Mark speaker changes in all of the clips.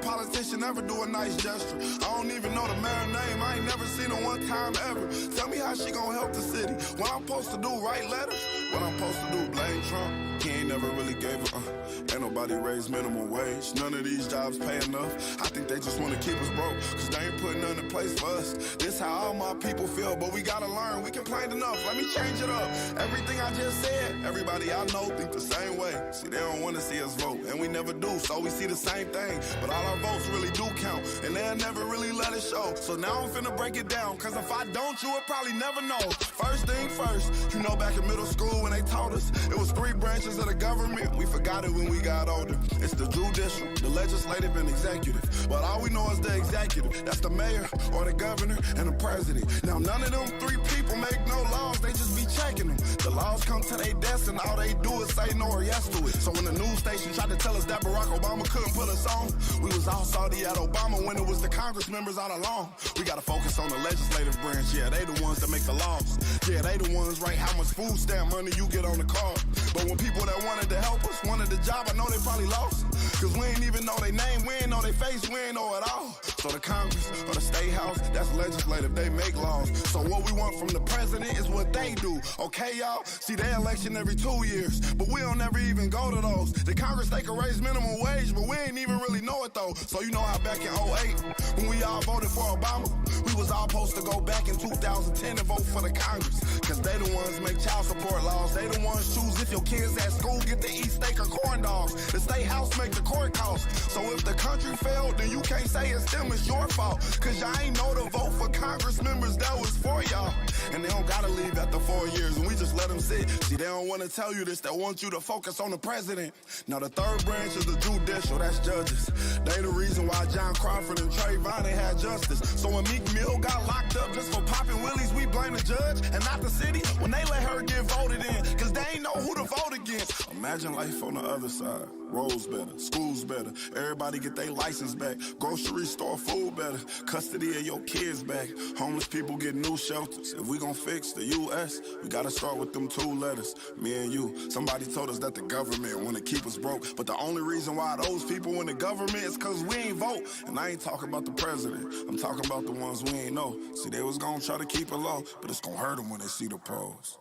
Speaker 1: politician ever do a nice gesture. I don't even know the mayor's name, I ain't never seen her one time ever. Tell me how she gonna help the city. What I'm supposed to do, write letters? What I'm supposed to do, blame Trump? He ain't never really gave a ain't nobody raised minimum wage. None of these jobs pay enough. I think they just wanna keep us broke, cause they ain't putting nothing in place for us. This how all my people feel, but we gotta learn. We complained enough, let me change it up. Everything I just said, everybody I know think the same way. See, they don't wanna see us vote, and we never do, so we see the same thing. But all our votes really do count, and they'll never really let it show. So now I'm finna break it down, cause if I don't, you would probably never know. First thing first, you know back in middle school when they taught us, it was 3 branches of the government. We forgot it when we got older. It's the judicial, the legislative, and executive. But all we know is the executive. That's the mayor, or the governor, and the president. Now none of them 3 people make no laws, they just be checking them. The laws come to their desk and all they do is say no or yes to it. So when the news station tried to tell us that Barack Obama couldn't put us on, we was all salty at Obama when it was the Congress members all along. We gotta focus on the legislative branch, yeah, they the ones that make the laws. Yeah, they the ones write how much food stamp money you get on the card. But when people that wanted to help us wanted the job, I know they probably lost. Cause we ain't even know their name, we ain't know their face, we ain't know it all. So the Congress or the State House, that's legislative, they make laws. So what we want from the president is what they do, okay y'all? See, they election every 2 years, but we don't ever even go to those. The Congress, they can raise minimum wage, but we ain't even really know it though. So you know how back in 08, when we all voted for Obama, we was all supposed to go back in 2010 and vote for the Congress. Cause they the ones make child support laws, they the ones choose if your kids at school get to eat steak or corn dogs. The State House make the court costs. So if the country failed, then you can't say it's them, it's your fault. Cause y'all ain't know to vote for Congress members that was for y'all. And they don't gotta leave after 4 years, and we just let them sit. See, they don't wanna tell you this, they want you to focus on the president. Now the 3rd branch is the judicial, that's judges. They the reason why John Crawford and Trayvon ain't had justice. So when Meek Mill got locked up just for popping willies, we blame the judge and not the city when they let her get voted in, cause they ain't know who to vote against. Imagine life on the other side. Roads better, schools better, everybody get their license back, grocery store food better, custody of your kids back, homeless people get new shelters. If we gon' fix the U.S., we gotta start with them 2 letters, me and you. Somebody told us that the government wanna keep us broke, but the only reason why those people in the government is cause we ain't vote. And I ain't talking about the president, I'm talking about the ones we ain't know. See, they was gonna try to keep it low, but it's gonna hurt them when they see the pros.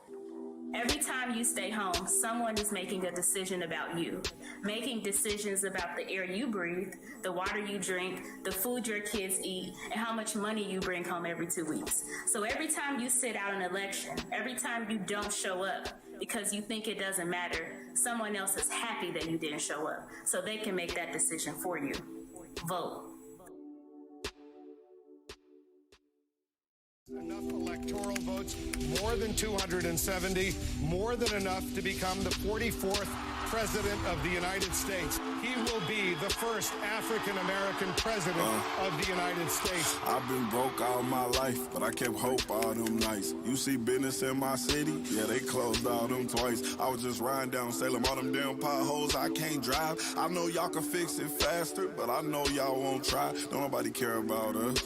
Speaker 2: Every time you stay home, someone is making a decision about you, making decisions about the air you breathe, the water you drink, the food your kids eat, and how much money you bring home every 2 weeks. So every time you sit out an election, every time you don't show up because you think it doesn't matter, someone else is happy that you didn't show up, so they can make that decision for you. Vote.
Speaker 3: Enough electoral votes, more than 270, more than enough to become the 44th President of the United States. He will be the first African-American President of the United States.
Speaker 1: I've been broke all my life, but I kept hope all them nights. You see business in my city? Yeah, they closed all them twice. I was just riding down Salem, all them damn potholes, I can't drive. I know y'all can fix it faster, but I know y'all won't try. Don't nobody care about us.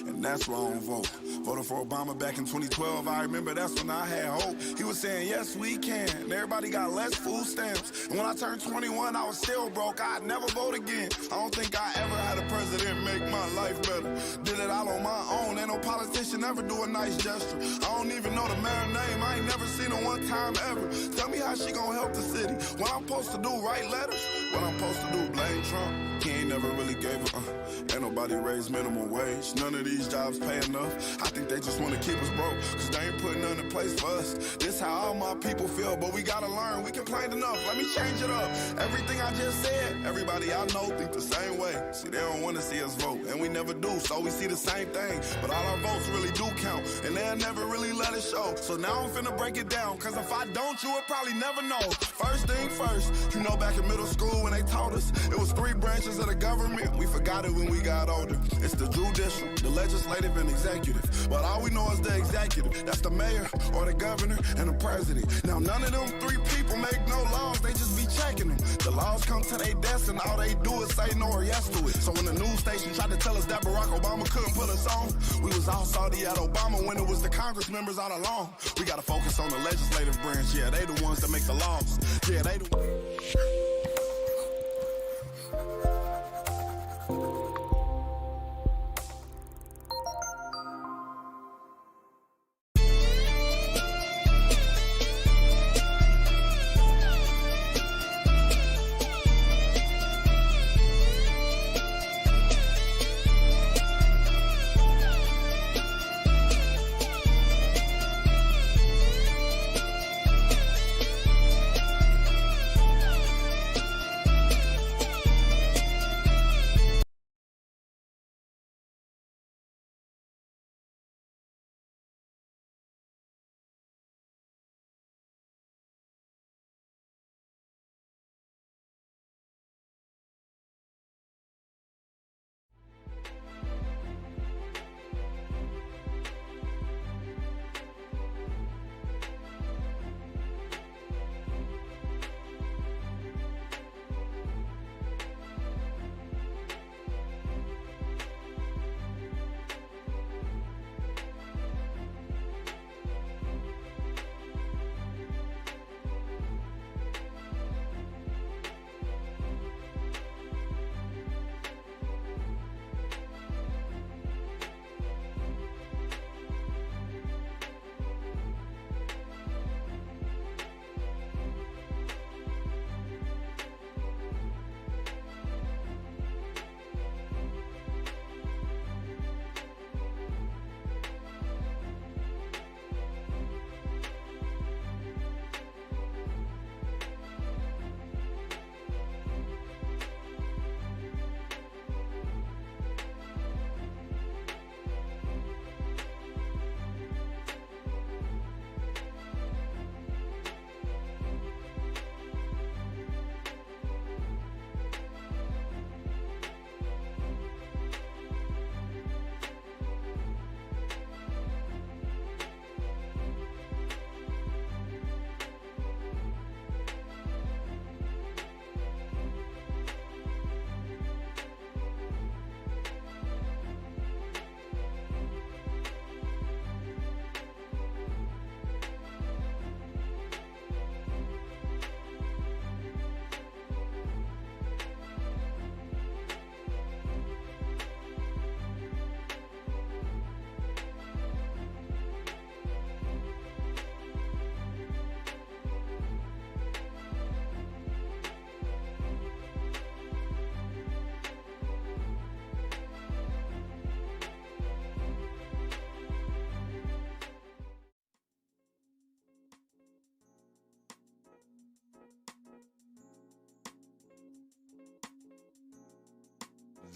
Speaker 1: And that's why I don't vote. Voted for Obama back in 2012. I remember that's when I had hope. He was saying, yes, we can. And everybody got less food stamps. And when I turned 21, I was still broke. I'd never vote again. I don't think I ever had a president make my life better. Did it all on my own. Ain't no politician ever do a nice gesture. I don't even know the mayor's name. I ain't never seen her one time ever. Tell me how she gonna help the city. What I'm supposed to do, write letters? What I'm supposed to do, blame Trump? He ain't never really gave a ain't nobody raised minimum wage. None of these jobs pay enough. I think they just wanna keep us broke, cause they ain't putting nothing in place for us. This how all my people feel, but we gotta learn. We complained enough, let me change it up. Everything I just said, everybody I know think the same way. See, they don't wanna see us vote, and we never do, so we see the same thing. But all our votes really do count, and they'll never really let it show. So now I'm finna break it down, cause if I don't, you would probably never know. First thing first, you know back in middle school when they taught us, it was 3 branches of the government. We forgot it when we got older. It's the judicial, the legislative, and executive. But all we know is the executive. That's the mayor, or the governor, and the president. Now none of them 3 people make no laws, they just be checking them. The laws come to their desk and all they do is say no or yes to it. So when the news station tried to tell us that Barack Obama couldn't put us on, we was all salty at Obama when it was the Congress members all along. We gotta focus on the legislative branch, yeah, they the ones that make the laws. Yeah, they the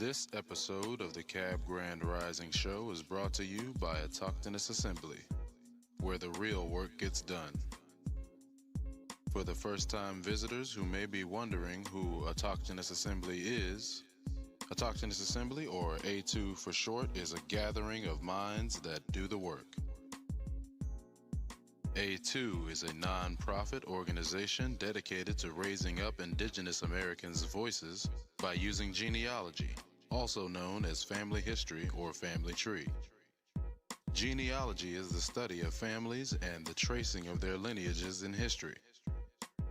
Speaker 4: This episode of the Cab Grand Rising Show is brought to you by Autochthonous Assembly, where the real work gets done. For the first-time visitors who may be wondering who Autochthonous Assembly is, Autochthonous Assembly, or A2 for short, is a gathering of minds that do the work. A2 is a non-profit organization dedicated to raising up Indigenous Americans' voices by using genealogy, also known as family history or family tree. Genealogy is the study of families and the tracing of their lineages in history.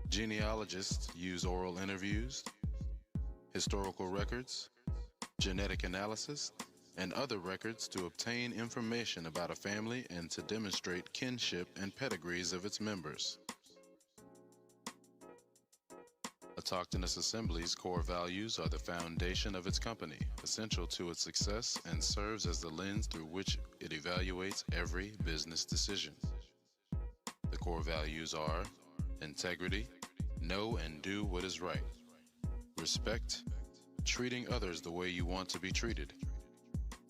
Speaker 4: Genealogists use oral interviews, historical records, genetic analysis, and other records to obtain information about a family and to demonstrate kinship and pedigrees of its members. Autochthonous Assembly's core values are the foundation of its company, essential to its success, and serves as the lens through which it evaluates every business decision. The core values are integrity, know and do what is right, respect, treating others the way you want to be treated,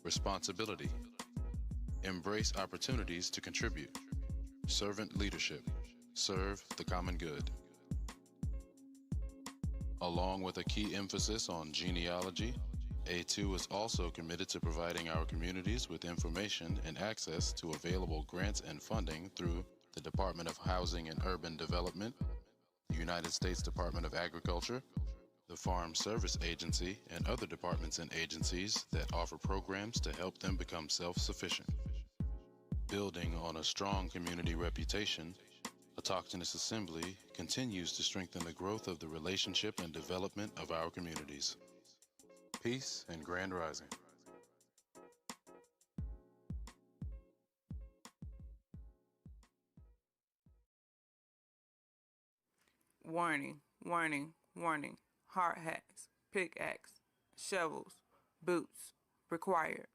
Speaker 4: responsibility, embrace opportunities to contribute, servant leadership, serve the common good. Along with a key emphasis on genealogy, A2 is also committed to providing our communities with information and access to available grants and funding through the Department of Housing and Urban Development, the United States Department of Agriculture, the Farm Service Agency, and other departments and agencies that offer programs to help them become self-sufficient. Building on a strong community reputation, Autochthonous Assembly continues to strengthen the growth of the relationship and development of our communities. Peace and Grand Rising.
Speaker 5: Warning, warning, warning. Hard hats, pickaxe, shovels, boots required.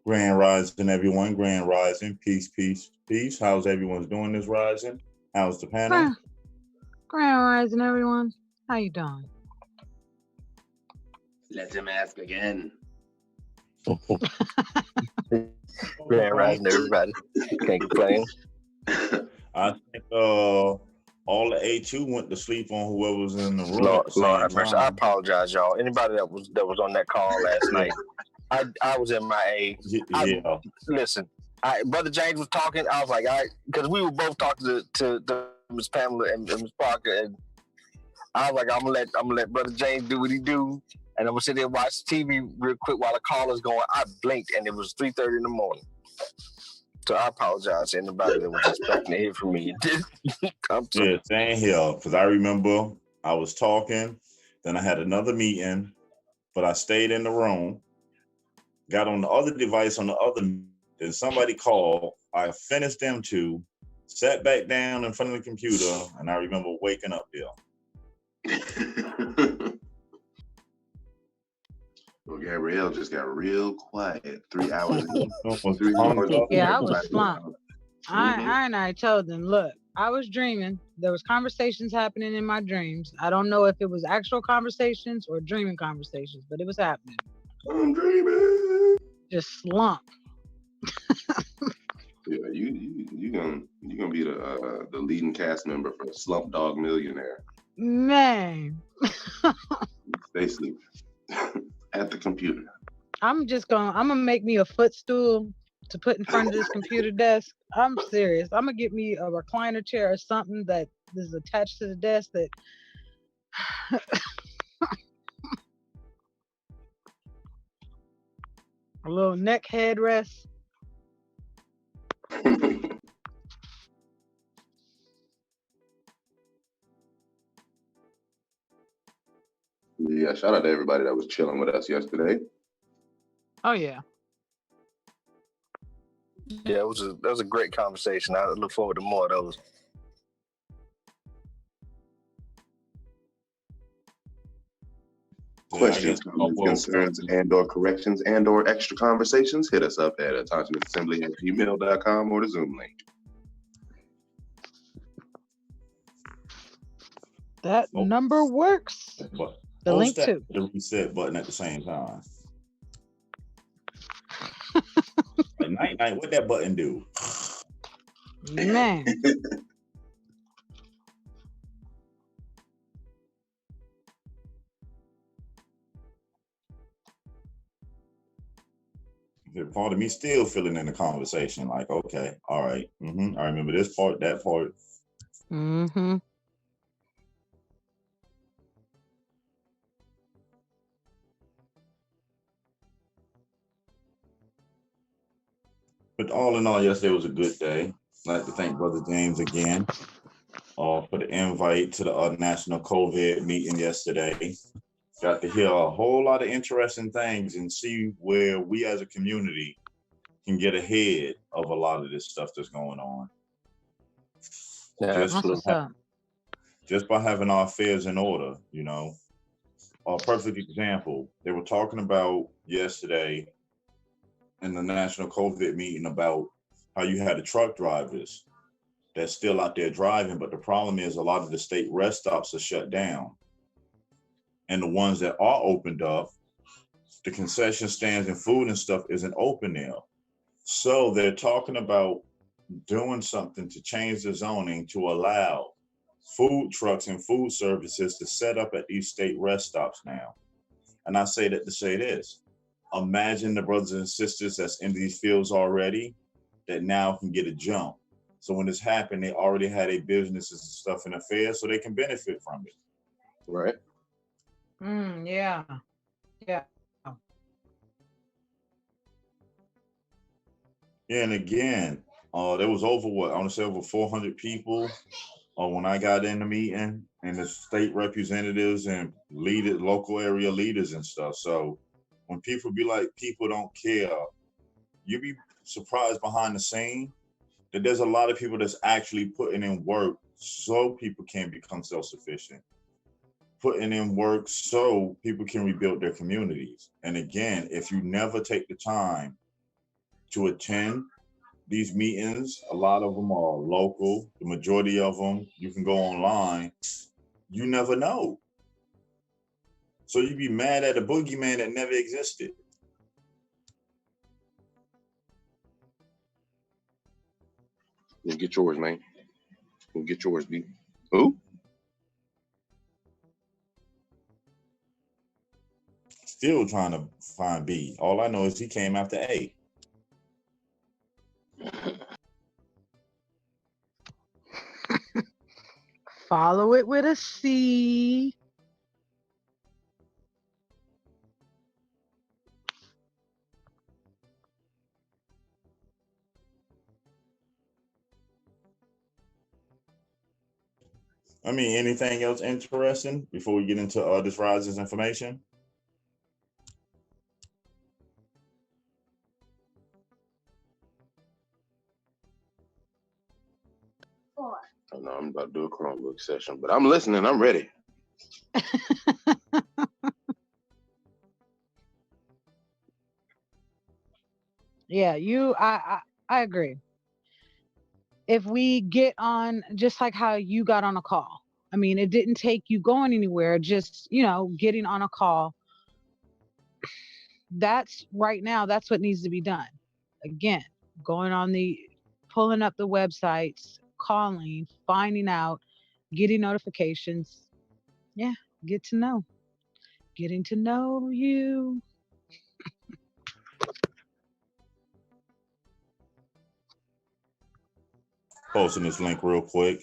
Speaker 6: Grand Rising, everyone. Grand Rising. Peace, peace, peace. How's everyone's doing this rising? How's the panel?
Speaker 7: Grand Rising, everyone. How you doing?
Speaker 8: Let him ask again.
Speaker 9: Grand Rising, everybody. Can't complain.
Speaker 6: I think all the A2 went to sleep on whoever was in the room.
Speaker 9: Lord have mercy. I apologize, y'all. Anybody that was on that call last night, I was MIA.
Speaker 6: Yeah.
Speaker 9: Listen, Brother James was talking. I was like, because we were both talking to Ms. Pamela and Ms. Parker, and I was like, I'm gonna let Brother James do what he do, and I'm gonna sit there and watch TV real quick while the call is going. I blinked, and it was 3:30 in the morning. So I apologize to anybody that was expecting to hear from me.
Speaker 6: Yeah, same here. Because I remember I was talking, then I had another meeting, but I stayed in the room, got on the other device on the other, then somebody called. I finished them two, sat back down in front of the computer, and I remember waking up there.
Speaker 8: Well, Gabrielle just got real quiet. 3 hours.
Speaker 7: Yeah, I was slumped. I told them, look, I was dreaming. There was conversations happening in my dreams. I don't know if it was actual conversations or dreaming conversations, but it was happening.
Speaker 8: I'm dreaming.
Speaker 7: Just slump.
Speaker 8: Yeah, you gonna be the leading cast member for Slumdog Millionaire.
Speaker 7: Man.
Speaker 8: Stay sleeping at the computer.
Speaker 7: I'm gonna make me a footstool to put in front of this computer desk. I'm serious. I'm gonna get me a recliner chair or something that is attached to the desk that a little neck headrest.
Speaker 8: Yeah, shout out to everybody that was chilling with us yesterday.
Speaker 7: Oh yeah.
Speaker 9: Yeah, that was a great conversation. I look forward to more of those.
Speaker 8: Questions, comments, concerns, and/or corrections, and/or extra conversations, hit us up at autonomousassembly@gmail.com or the Zoom link.
Speaker 7: That number works. The link too.
Speaker 6: The reset button at the same time. Night, what that button do?
Speaker 7: Man.
Speaker 6: Part of me still feeling in the conversation, like, okay, all right, I remember this part, that part.
Speaker 7: Mm-hmm.
Speaker 6: But all in all, yesterday was a good day. I'd like to thank Brother James again for the invite to the national COVID meeting yesterday. Got to hear a whole lot of interesting things and see where we as a community can get ahead of a lot of this stuff that's going on.
Speaker 9: Yeah,
Speaker 6: just by having our affairs in order, you know. A perfect example, they were talking about yesterday in the national COVID meeting about how you had the truck drivers that's still out there driving, but the problem is a lot of the state rest stops are shut down. And the ones that are opened up, the concession stands and food and stuff isn't open there. So they're talking about doing something to change the zoning to allow food trucks and food services to set up at these state rest stops now. And I say that to say this. Imagine the brothers and sisters that's in these fields already that now can get a jump. So when this happened, they already had a businesses and stuff in affairs so they can benefit from it.
Speaker 8: Right.
Speaker 7: Yeah. Yeah.
Speaker 6: Yeah, and again, there was over I want to say over 400 people when I got in the meeting, and the state representatives and local area leaders and stuff. So when people be like, people don't care, you be surprised behind the scene that there's a lot of people that's actually putting in work so people can become self-sufficient, putting in work so people can rebuild their communities. And again, if you never take the time to attend these meetings. A lot of them are local. The majority of them, you can go online. You never know. So you'd be mad at a boogeyman that never existed.
Speaker 8: You get yours, man. You get yours, B. Who?
Speaker 6: Still trying to find B. All I know is he came after A.
Speaker 7: Follow it with a C.
Speaker 6: I mean, anything else interesting before we get into this rises information?
Speaker 8: I know I'm about to do a Chromebook session, but I'm listening. I'm ready.
Speaker 7: Yeah, I agree. If we get on, just like how you got on a call, I mean, it didn't take you going anywhere, just, getting on a call. That's right now, that's what needs to be done. Again, pulling up the websites, calling, finding out, getting notifications. Yeah, getting to know you.
Speaker 6: Posting this link real quick.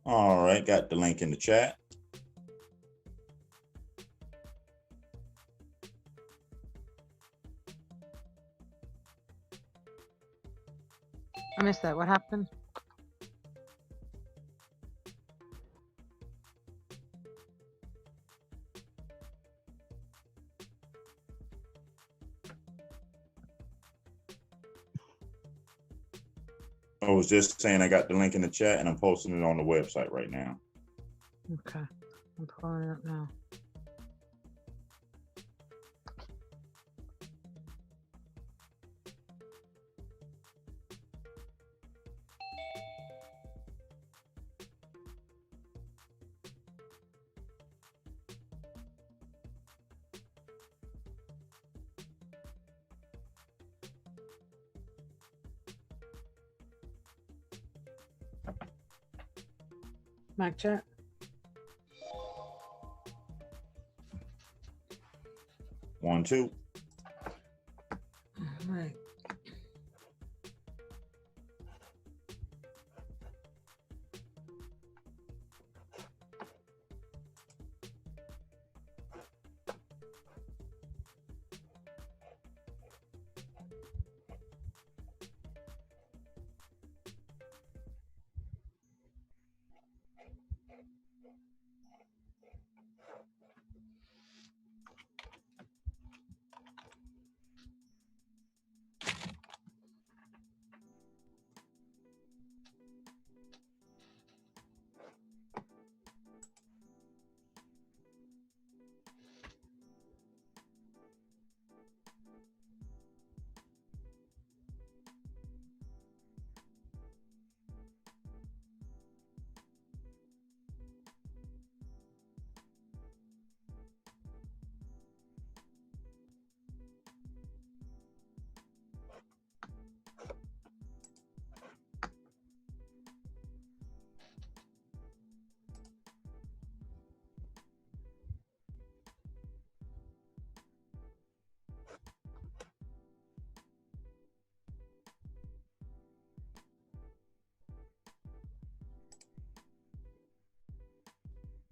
Speaker 6: All right, got the link in the chat.
Speaker 7: I missed that. What happened?
Speaker 6: I was just saying I got the link in the chat and I'm posting it on the website right now.
Speaker 7: Okay. I'm pulling it up now. Mic check.
Speaker 6: One, two.
Speaker 7: All right.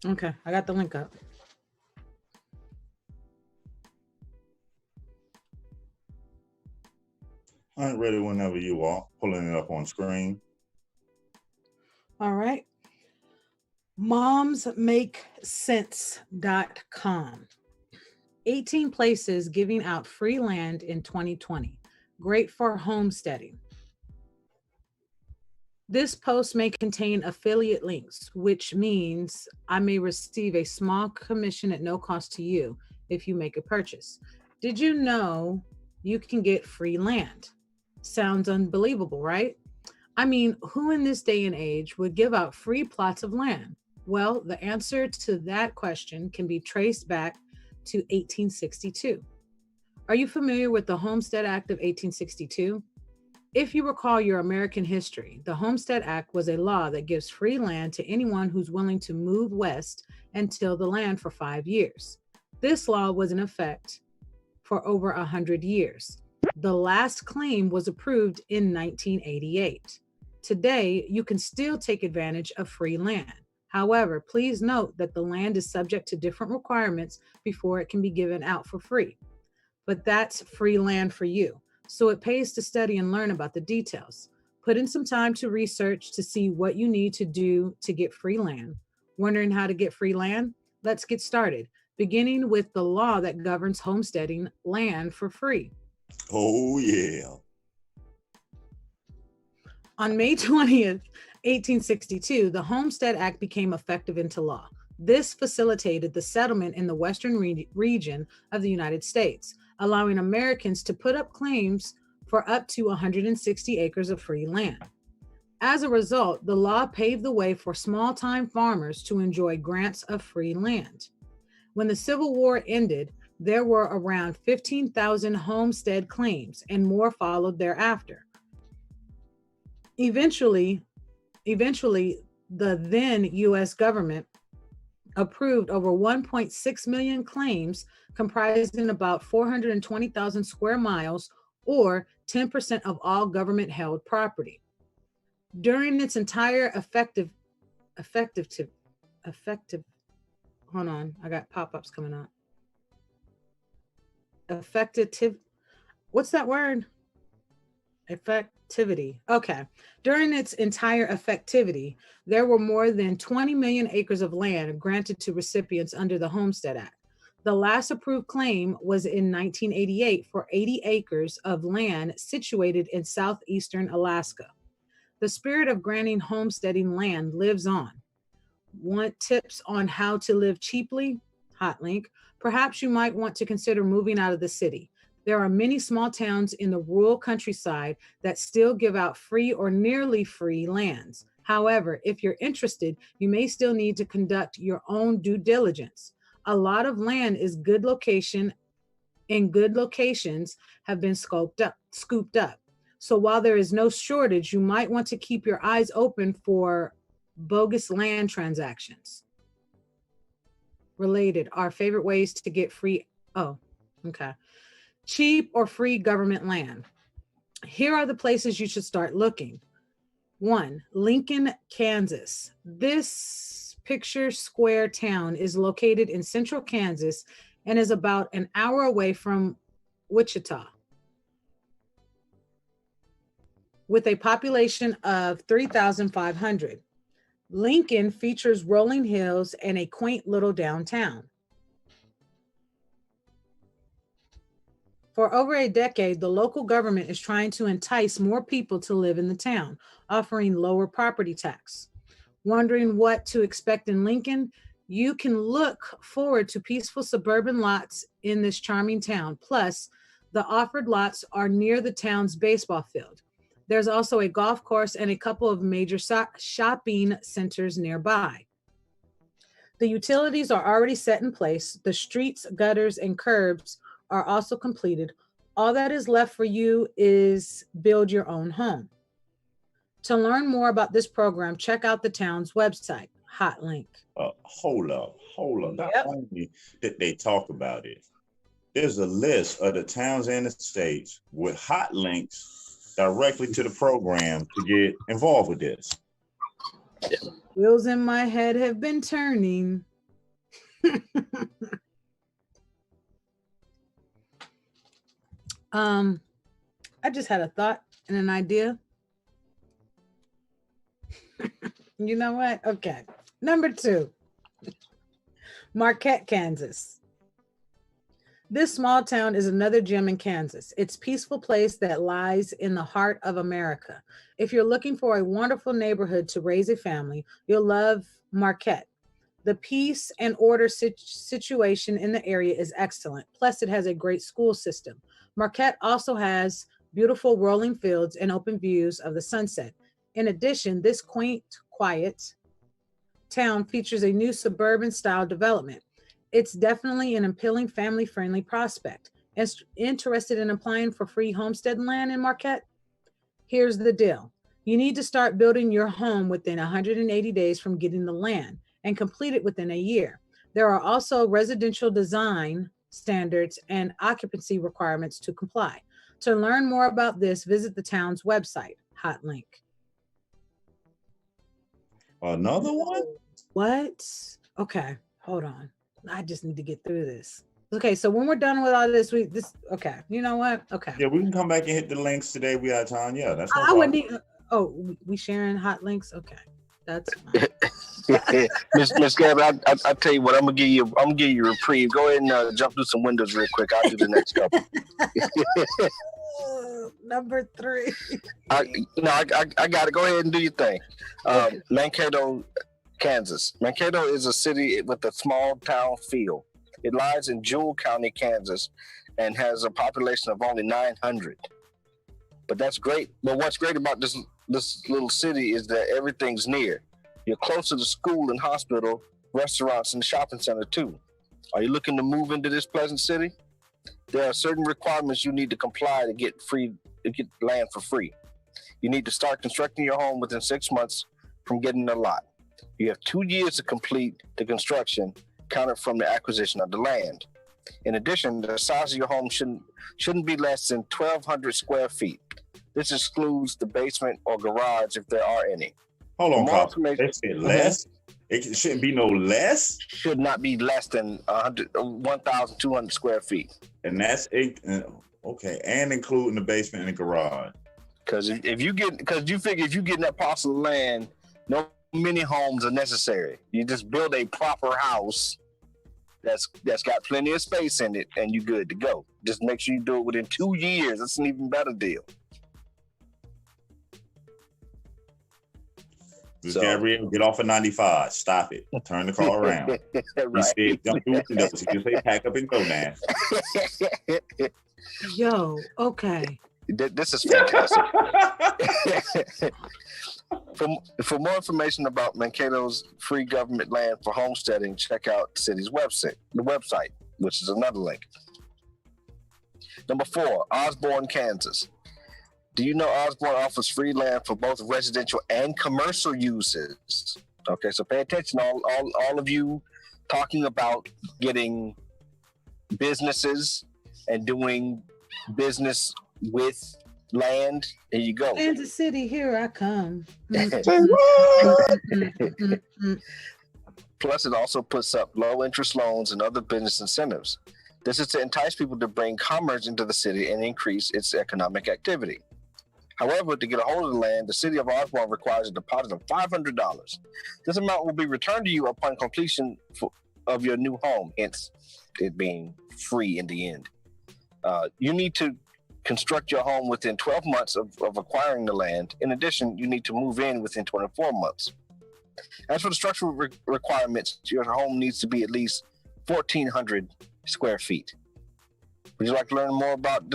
Speaker 7: Okay, I got the link up.
Speaker 6: I'm ready whenever you are. Pulling it up on screen.
Speaker 7: All right. Momsmakesense.com. 18 places giving out free land in 2020. Great for homesteading. This post may contain affiliate links, which means I may receive a small commission at no cost to you if you make a purchase. Did you know you can get free land? Sounds unbelievable, right? I mean, who in this day and age would give out free plots of land? Well, the answer to that question can be traced back to 1862. Are you familiar with the Homestead Act of 1862? If you recall your American history, the Homestead Act was a law that gives free land to anyone who's willing to move west and till the land for 5 years. This law was in effect for over 100 years. The last claim was approved in 1988. Today, you can still take advantage of free land. However, please note that the land is subject to different requirements before it can be given out for free. But that's free land for you. So it pays to study and learn about the details. Put in some time to research to see what you need to do to get free land. Wondering how to get free land? Let's get started, beginning with the law that governs homesteading land for free.
Speaker 6: Oh, yeah.
Speaker 7: On May 20th, 1862, the Homestead Act became effective into law. This facilitated the settlement in the western region of the United States, allowing Americans to put up claims for up to 160 acres of free land. As a result, the law paved the way for small-time farmers to enjoy grants of free land. When the Civil War ended, there were around 15,000 homestead claims, and more followed thereafter. Eventually, the then U.S. government approved over 1.6 million claims, comprising about 420,000 square miles, or 10% of all government-held property. During its entire hold on, I got pop-ups coming up. What's that word? Effectivity. Okay. During its entire effectivity, there were more than 20 million acres of land granted to recipients under the Homestead Act. The last approved claim was in 1988 for 80 acres of land situated in southeastern Alaska. The spirit of granting homesteading land lives on. Want tips on how to live cheaply? Hot link. Perhaps you might want to consider moving out of the city. There are many small towns in the rural countryside that still give out free or nearly free lands. However, if you're interested, you may still need to conduct your own due diligence. A lot of land is good locations have been scooped up. So while there is no shortage, you might want to keep your eyes open for bogus land transactions. Related, our favorite ways to get free. Oh, okay. Cheap or free government land. Here are the places you should start looking. 1, Lincoln, Kansas. This picture square town is located in central Kansas and is about an hour away from Wichita, with a population of 3,500. Lincoln features rolling hills and a quaint little downtown. For over a decade, the local government is trying to entice more people to live in the town, offering lower property tax. Wondering what to expect in Lincoln? You can look forward to peaceful suburban lots in this charming town. Plus, the offered lots are near the town's baseball field. There's also a golf course and a couple of major shopping centers nearby. The utilities are already set in place. The streets, gutters, and curbs are also completed. All that is left for you is build your own home. To learn more about this program, check out the town's website. Hot link.
Speaker 6: Hold up. Not only did they talk about it, there's a list of the towns and the states with hot links directly to the program to get involved with this.
Speaker 7: Wheels in my head have been turning. I just had a thought and an idea. You know what? Okay. Number 2, Marquette, Kansas. This small town is another gem in Kansas. It's a peaceful place that lies in the heart of America. If you're looking for a wonderful neighborhood to raise a family, you'll love Marquette. The peace and order situation in the area is excellent. Plus, it has a great school system. Marquette also has beautiful rolling fields and open views of the sunset. In addition, this quaint, quiet town features a new suburban style development. It's definitely an appealing family-friendly prospect. Interested in applying for free homestead land in Marquette? Here's the deal. You need to start building your home within 180 days from getting the land and complete it within a year. There are also residential design standards and occupancy requirements to comply. To learn more about this, visit the town's website. Hot link.
Speaker 6: Another one?
Speaker 7: What? Okay, hold on. I just need to get through this. Okay, so when we're done with all this, okay. You know what? Okay.
Speaker 6: Yeah, we can come back and hit the links today. We have time. Yeah, that's no
Speaker 7: I
Speaker 6: problem.
Speaker 7: wouldn't need. Oh, we sharing hot links? Okay, that's fine.
Speaker 9: Miss Gabby, I tell you what, I'm gonna give you a reprieve. Go ahead and jump through some windows real quick. I'll do the next couple.
Speaker 7: Number 3.
Speaker 9: I got it. Go ahead and do your thing. Mankato, Kansas. Mankato is a city with a small town feel. It lies in Jewell County, Kansas, and has a population of only 900. But that's great. But what's great about this little city is that everything's near. You're closer to school and hospital, restaurants, and shopping center too. Are you looking to move into this pleasant city? There are certain requirements you need to comply to get land for free. You need to start constructing your home within 6 months from getting the lot. You have 2 years to complete the construction, counted from the acquisition of the land. In addition, the size of your home shouldn't be less than 1,200 square feet. This excludes the basement or garage if there are any.
Speaker 6: Hold on, Pop. They said less? It shouldn't be no less?
Speaker 9: Should not be less than 1,200 square feet.
Speaker 6: And that's it. Okay, and including the basement and the garage.
Speaker 9: Because you figure if you get that parcel of land, no many homes are necessary. You just build a proper house that's got plenty of space in it, and you're good to go. Just make sure you do it within 2 years. That's an even better deal.
Speaker 6: Gabrielle, get off of 95. Stop it. Turn the car around.
Speaker 9: Right.
Speaker 6: You said jump through windows. You say pack up and go now.
Speaker 7: Yo, okay.
Speaker 9: This is fantastic. For more information about Mankato's free government land for homesteading, check out the city's website, which is another link. Number 4, Osborne, Kansas. Do you know Osborne offers free land for both residential and commercial uses? Okay, so pay attention, all of you talking about getting businesses and doing business with land. There you go.
Speaker 7: Kansas City, here I come.
Speaker 9: Plus, it also puts up low interest loans and other business incentives. This is to entice people to bring commerce into the city and increase its economic activity. However, to get a hold of the land, the city of Osborne requires a deposit of $500. This amount will be returned to you upon completion of your new home, hence it being free in the end. You need to construct your home within 12 months of acquiring the land. In addition, you need to move in within 24 months. As for the structural requirements, your home needs to be at least 1,400 square feet. Would you like to learn more about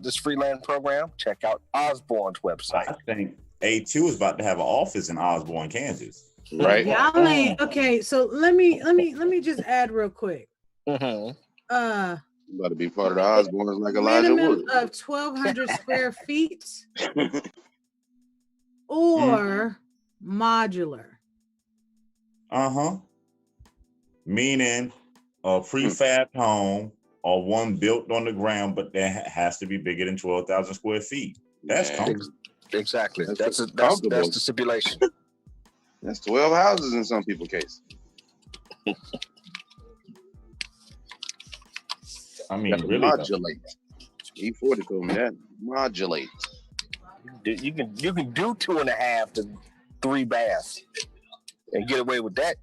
Speaker 9: this free land program? Check out Osborne's website.
Speaker 6: I think A2 is about to have an office in Osborne, Kansas.
Speaker 8: Right.
Speaker 7: Y'all ain't okay. So let me just add real quick.
Speaker 9: Mm-hmm.
Speaker 8: You about to be part of the Osbornes like Elijah
Speaker 7: Minimum
Speaker 8: Wood.
Speaker 7: of 1,200 square feet or modular.
Speaker 6: Meaning a prefab home or one built on the ground, but that has to be bigger than 12,000 square feet. That's comfortable.
Speaker 9: Exactly. That's the stipulation.
Speaker 8: That's 12 houses in some people's case.
Speaker 6: I mean,
Speaker 8: That's
Speaker 6: really,
Speaker 8: modulate. E40 told me that. Modulate.
Speaker 9: You can do 2.5 to 3 baths and get away with that.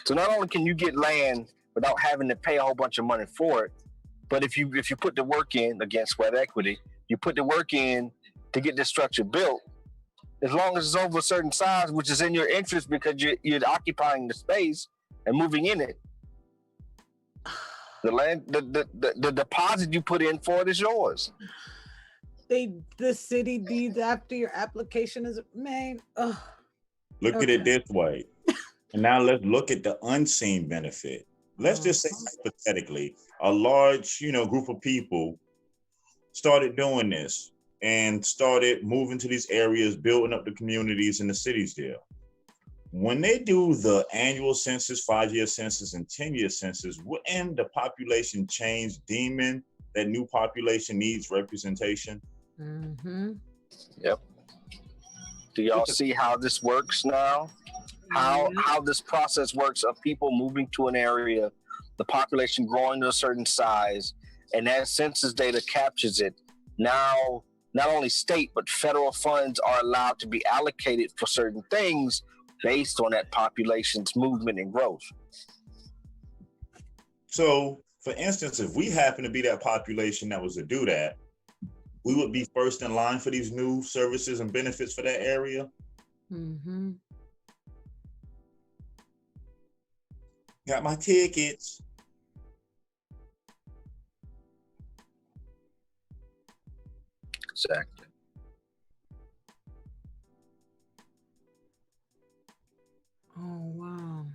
Speaker 9: So not only can you get land without having to pay a whole bunch of money for it, but if you put the work in, against sweat equity, you put the work in to get this structure built, as long as it's over a certain size, which is in your interest because you're occupying the space and moving in it, the land, the deposit you put in for it is yours.
Speaker 7: The city deeds after your application is made.
Speaker 6: Look at it this way. And now let's look at the unseen benefit. Let's just say hypothetically, a large, group of people started doing this and started moving to these areas, building up the communities and the cities there. When they do the annual census, 5-year census, and 10-year census, wouldn't the population change, deeming that new population needs representation?
Speaker 7: Mm-hmm.
Speaker 9: Yep. Do y'all see how this works now? How this process works of people moving to an area, the population growing to a certain size, and that census data captures it. Now, not only state, but federal funds are allowed to be allocated for certain things based on that population's movement and growth.
Speaker 6: So, for instance, if we happen to be that population that was to do that, we would be first in line for these new services and benefits for that area.
Speaker 7: Mm-hmm.
Speaker 6: Got my tickets.
Speaker 9: Exactly.
Speaker 7: Oh, wow.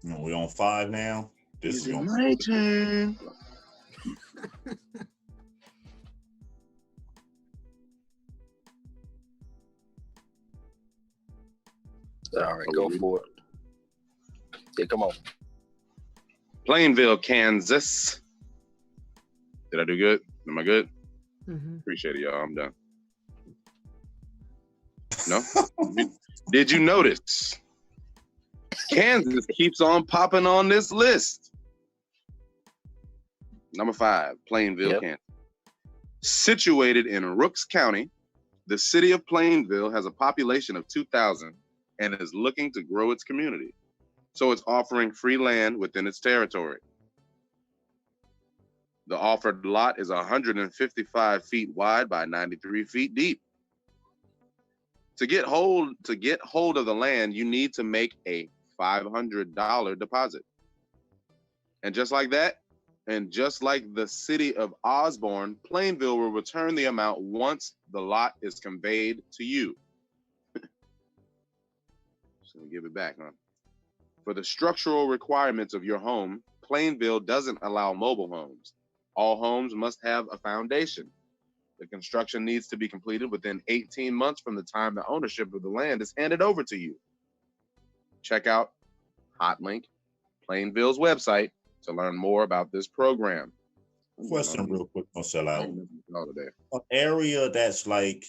Speaker 6: We're on 5 now. This is
Speaker 8: my turn.
Speaker 9: All right, go for it. Yeah, come on.
Speaker 8: Plainville, Kansas. Did I do good? Am I good?
Speaker 7: Mm-hmm.
Speaker 8: Appreciate it, y'all. I'm done. No? Did you notice? Kansas keeps on popping on this list. Number 5, Plainville, Kansas. Situated in Rooks County, the city of Plainville has a population of 2,000 and is looking to grow its community. So it's offering free land within its territory. The offered lot is 155 feet wide by 93 feet deep. To get hold of the land, you need to make a $500 deposit. And just like that, and just like the city of Osborne, Plainville will return the amount once the lot is conveyed to you. So give it back, huh? For the structural requirements of your home, Plainville doesn't allow mobile homes. All homes must have a foundation. The construction needs to be completed within 18 months from the time the ownership of the land is handed over to you. Check out Hotlink, Plainville's website, to learn more about this program.
Speaker 6: Question real quick, on sellout. An area that's like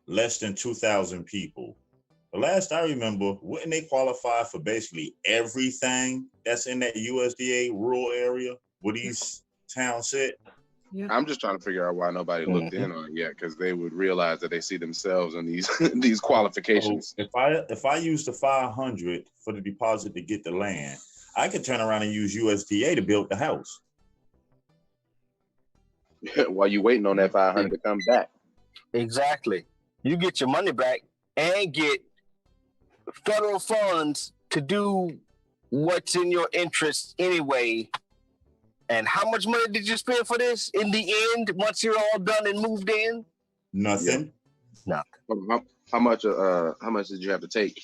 Speaker 6: less than 2,000 people. The last I remember, wouldn't they qualify for basically everything that's in that USDA rural area where these towns sit?
Speaker 7: Yeah.
Speaker 8: I'm just trying to figure out why nobody looked in on it yet, because they would realize that they see themselves in these these qualifications.
Speaker 6: So if I use the 500 for the deposit to get the land, I could turn around and use USDA to build the house.
Speaker 8: While you waiting on that 500 to come back.
Speaker 9: Exactly. You get your money back and get federal funds to do what's in your interest anyway. And how much money did you spend for this in the end, once you're all done and moved in?
Speaker 6: Nothing.
Speaker 9: Yeah.
Speaker 8: Nothing. How much did you have to take?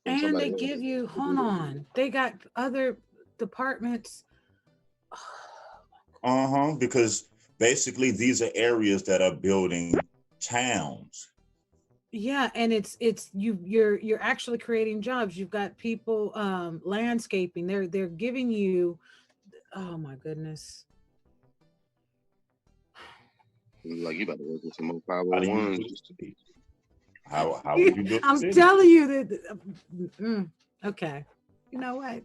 Speaker 7: And they give you, hold on, they got other departments.
Speaker 6: Because basically these are areas that are building towns.
Speaker 7: Yeah, and you're actually creating jobs. You've got people landscaping. They're giving you, oh my goodness.
Speaker 8: Like you about to work with some more
Speaker 6: How do you
Speaker 8: 501s.
Speaker 6: do it? How would you do it?
Speaker 7: I'm telling you that. Okay, you know what?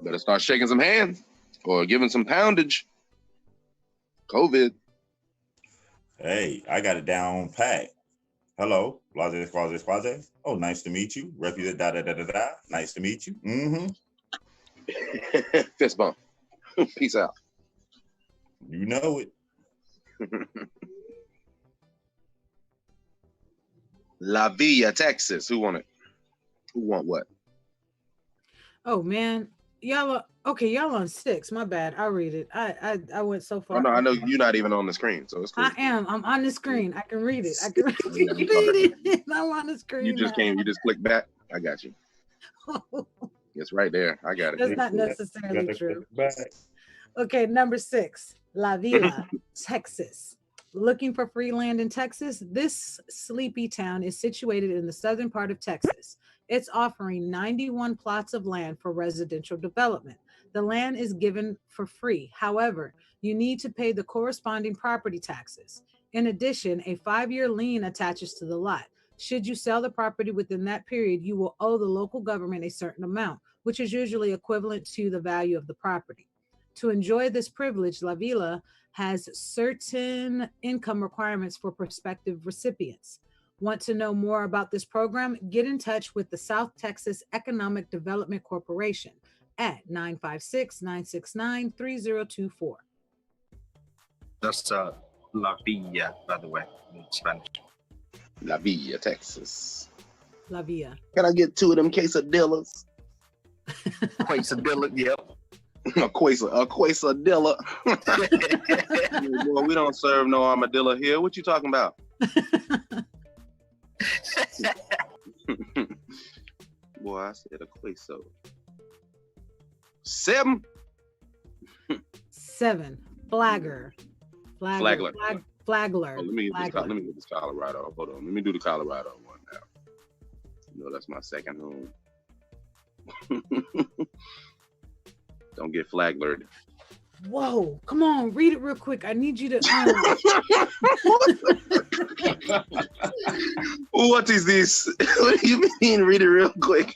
Speaker 8: Better start shaking some hands or giving some poundage. COVID.
Speaker 6: Hey, I got it down pat. Hello, blase, squaze, squaze. Oh, nice to meet you. Represent da da da da da. Nice to meet you. Mm-hmm.
Speaker 8: Fist bump. Peace out.
Speaker 6: You know it.
Speaker 8: La Villa, Texas. Who want it? Who want what?
Speaker 7: Oh man, y'all are okay. Y'all on 6. My bad. I'll read it. I went so far.
Speaker 8: Oh, no, I know you're not even on the screen, so it's cool.
Speaker 7: I am. I'm on the screen. I can read it. I can read it. I'm on the screen.
Speaker 8: You just can't. You just click back. I got you. It's right there. I got it.
Speaker 7: That's not necessarily true. Okay, number 6, La Villa, Texas. Looking for free land in Texas? This sleepy town is situated in the southern part of Texas. It's offering 91 plots of land for residential development. The land is given for free. However, you need to pay the corresponding property taxes. In addition, a 5-year lien attaches to the lot. Should you sell the property within that period, you will owe the local government a certain amount, which is usually equivalent to the value of the property. To enjoy this privilege, La Villa has certain income requirements for prospective recipients. Want to know more about this program? Get in touch with the South Texas Economic Development Corporation at 956-969-3024.
Speaker 9: That's La Villa, by the way, in Spanish.
Speaker 8: La Villa, Texas.
Speaker 7: La Villa.
Speaker 8: Can I get 2 of them quesadillas?
Speaker 9: Quesadilla, yep.
Speaker 8: A quesadilla. Boy, we don't serve no armadillo here. What you talking about? Boy, I said a queso.
Speaker 7: 7.
Speaker 8: Flagler.
Speaker 7: Flagler.
Speaker 8: Flagler.
Speaker 7: Flagler.
Speaker 8: Oh, let me get this Colorado. Hold on. Let me do the Colorado one now. You know, that's my second home. Don't get flaglered.
Speaker 7: Whoa, come on, read it real quick. I need you to.
Speaker 8: What is this? What do you mean, read it real quick?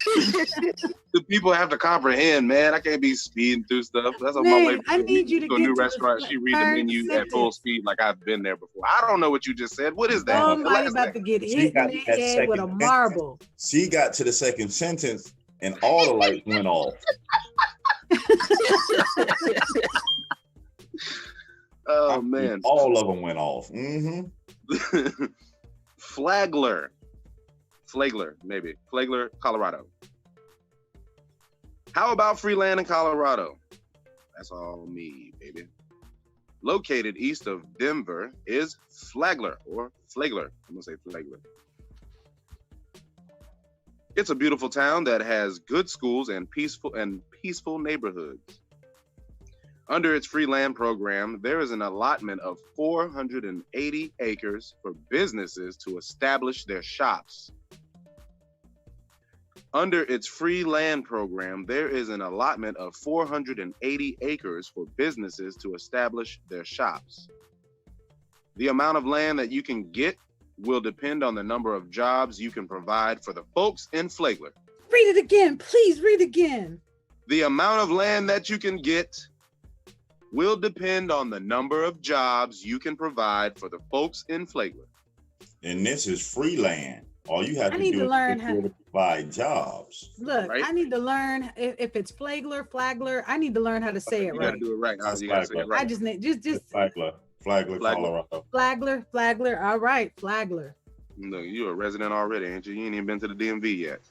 Speaker 8: The people have to comprehend, man. I can't be speeding through stuff. That's on my way.
Speaker 7: I need you to
Speaker 8: go to
Speaker 7: get
Speaker 8: a new
Speaker 7: to
Speaker 8: restaurant. She read the menu
Speaker 7: sentence
Speaker 8: at full speed like I've been there before. I don't know what you just said. What is that?
Speaker 7: Somebody about to get hit in the head with a marble.
Speaker 6: She got to the second sentence and all the lights went off.
Speaker 8: Oh man,
Speaker 6: all of them went off. Mm-hmm.
Speaker 8: Flagler, Colorado. How about free land in Colorado? That's all me, baby. Located east of Denver is Flagler, or Flagler. I'm gonna say Flagler. It's a beautiful town that has good schools and peaceful neighborhoods. Under its free land program, there is an allotment of 480 acres for businesses to establish their shops. Under its free land program, there is an allotment of 480 acres for businesses to establish their shops. The amount of land that you can get will depend on the number of jobs you can provide for the folks in Flagler.
Speaker 7: Read it again, please read again.
Speaker 8: The amount of land that you can get will depend on the number of jobs you can provide for the folks in Flagler.
Speaker 6: And this is free land. All you have to
Speaker 7: need
Speaker 6: do
Speaker 7: to learn
Speaker 6: is
Speaker 7: how
Speaker 6: to provide jobs.
Speaker 7: Look, right? I need to learn if it's Flagler, I need to learn how to say it right.
Speaker 8: You gotta do it right. You gotta say it right.
Speaker 7: I just need just
Speaker 6: Flagler, Colorado.
Speaker 7: Flagler. All right, Flagler.
Speaker 8: Look, you're a resident already, ain't you? You ain't even been to the DMV yet.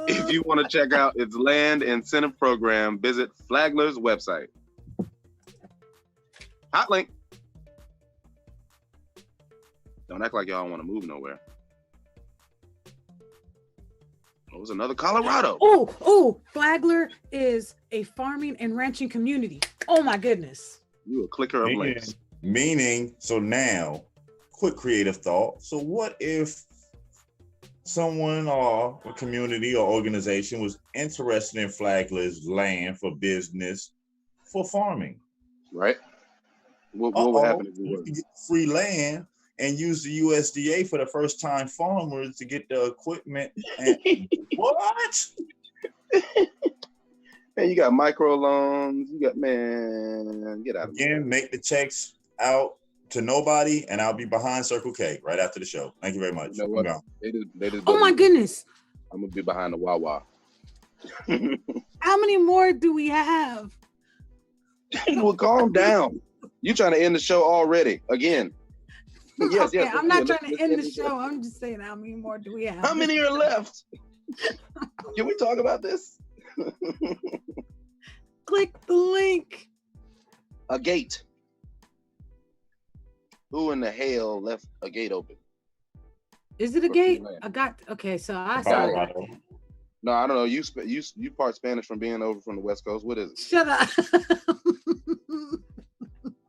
Speaker 8: If you want to check out its land incentive program, visit Flagler's website. Hot link. Don't act like y'all want to move nowhere. Oh, there's another Colorado.
Speaker 7: Oh, Flagler is a farming and ranching community. Oh my goodness.
Speaker 8: You a clicker of links.
Speaker 6: Meaning, so now quick creative thought. So what if someone or a community or organization was interested in flagless land for business for farming?
Speaker 8: Right. What would happen if we
Speaker 6: you
Speaker 8: were?
Speaker 6: could get free land and use the USDA for the first time farmers to get the equipment. And what?
Speaker 8: Man, you got micro loans. You got, man, get out of here.
Speaker 6: Again, make the checks out to nobody, and I'll be behind Circle K right after the show. Thank you very much.
Speaker 8: You know what?
Speaker 6: I'm gone.
Speaker 8: They just
Speaker 7: Oh my goodness.
Speaker 8: I'm gonna be behind the Wawa.
Speaker 7: How many more do we have?
Speaker 8: Well, calm down. You trying to end the show already? Again. Yes,
Speaker 7: Okay,
Speaker 8: yes.
Speaker 7: I'm not trying to end the show. I'm just saying, how many more do we have?
Speaker 8: How many are left? Can we talk about this?
Speaker 7: Click the link.
Speaker 8: A gate. Who in the hell left a gate open?
Speaker 7: Is it a gate? Okay, so I saw it.
Speaker 8: No, I don't know. You part Spanish from being over from the West Coast. What is it?
Speaker 7: Shut up.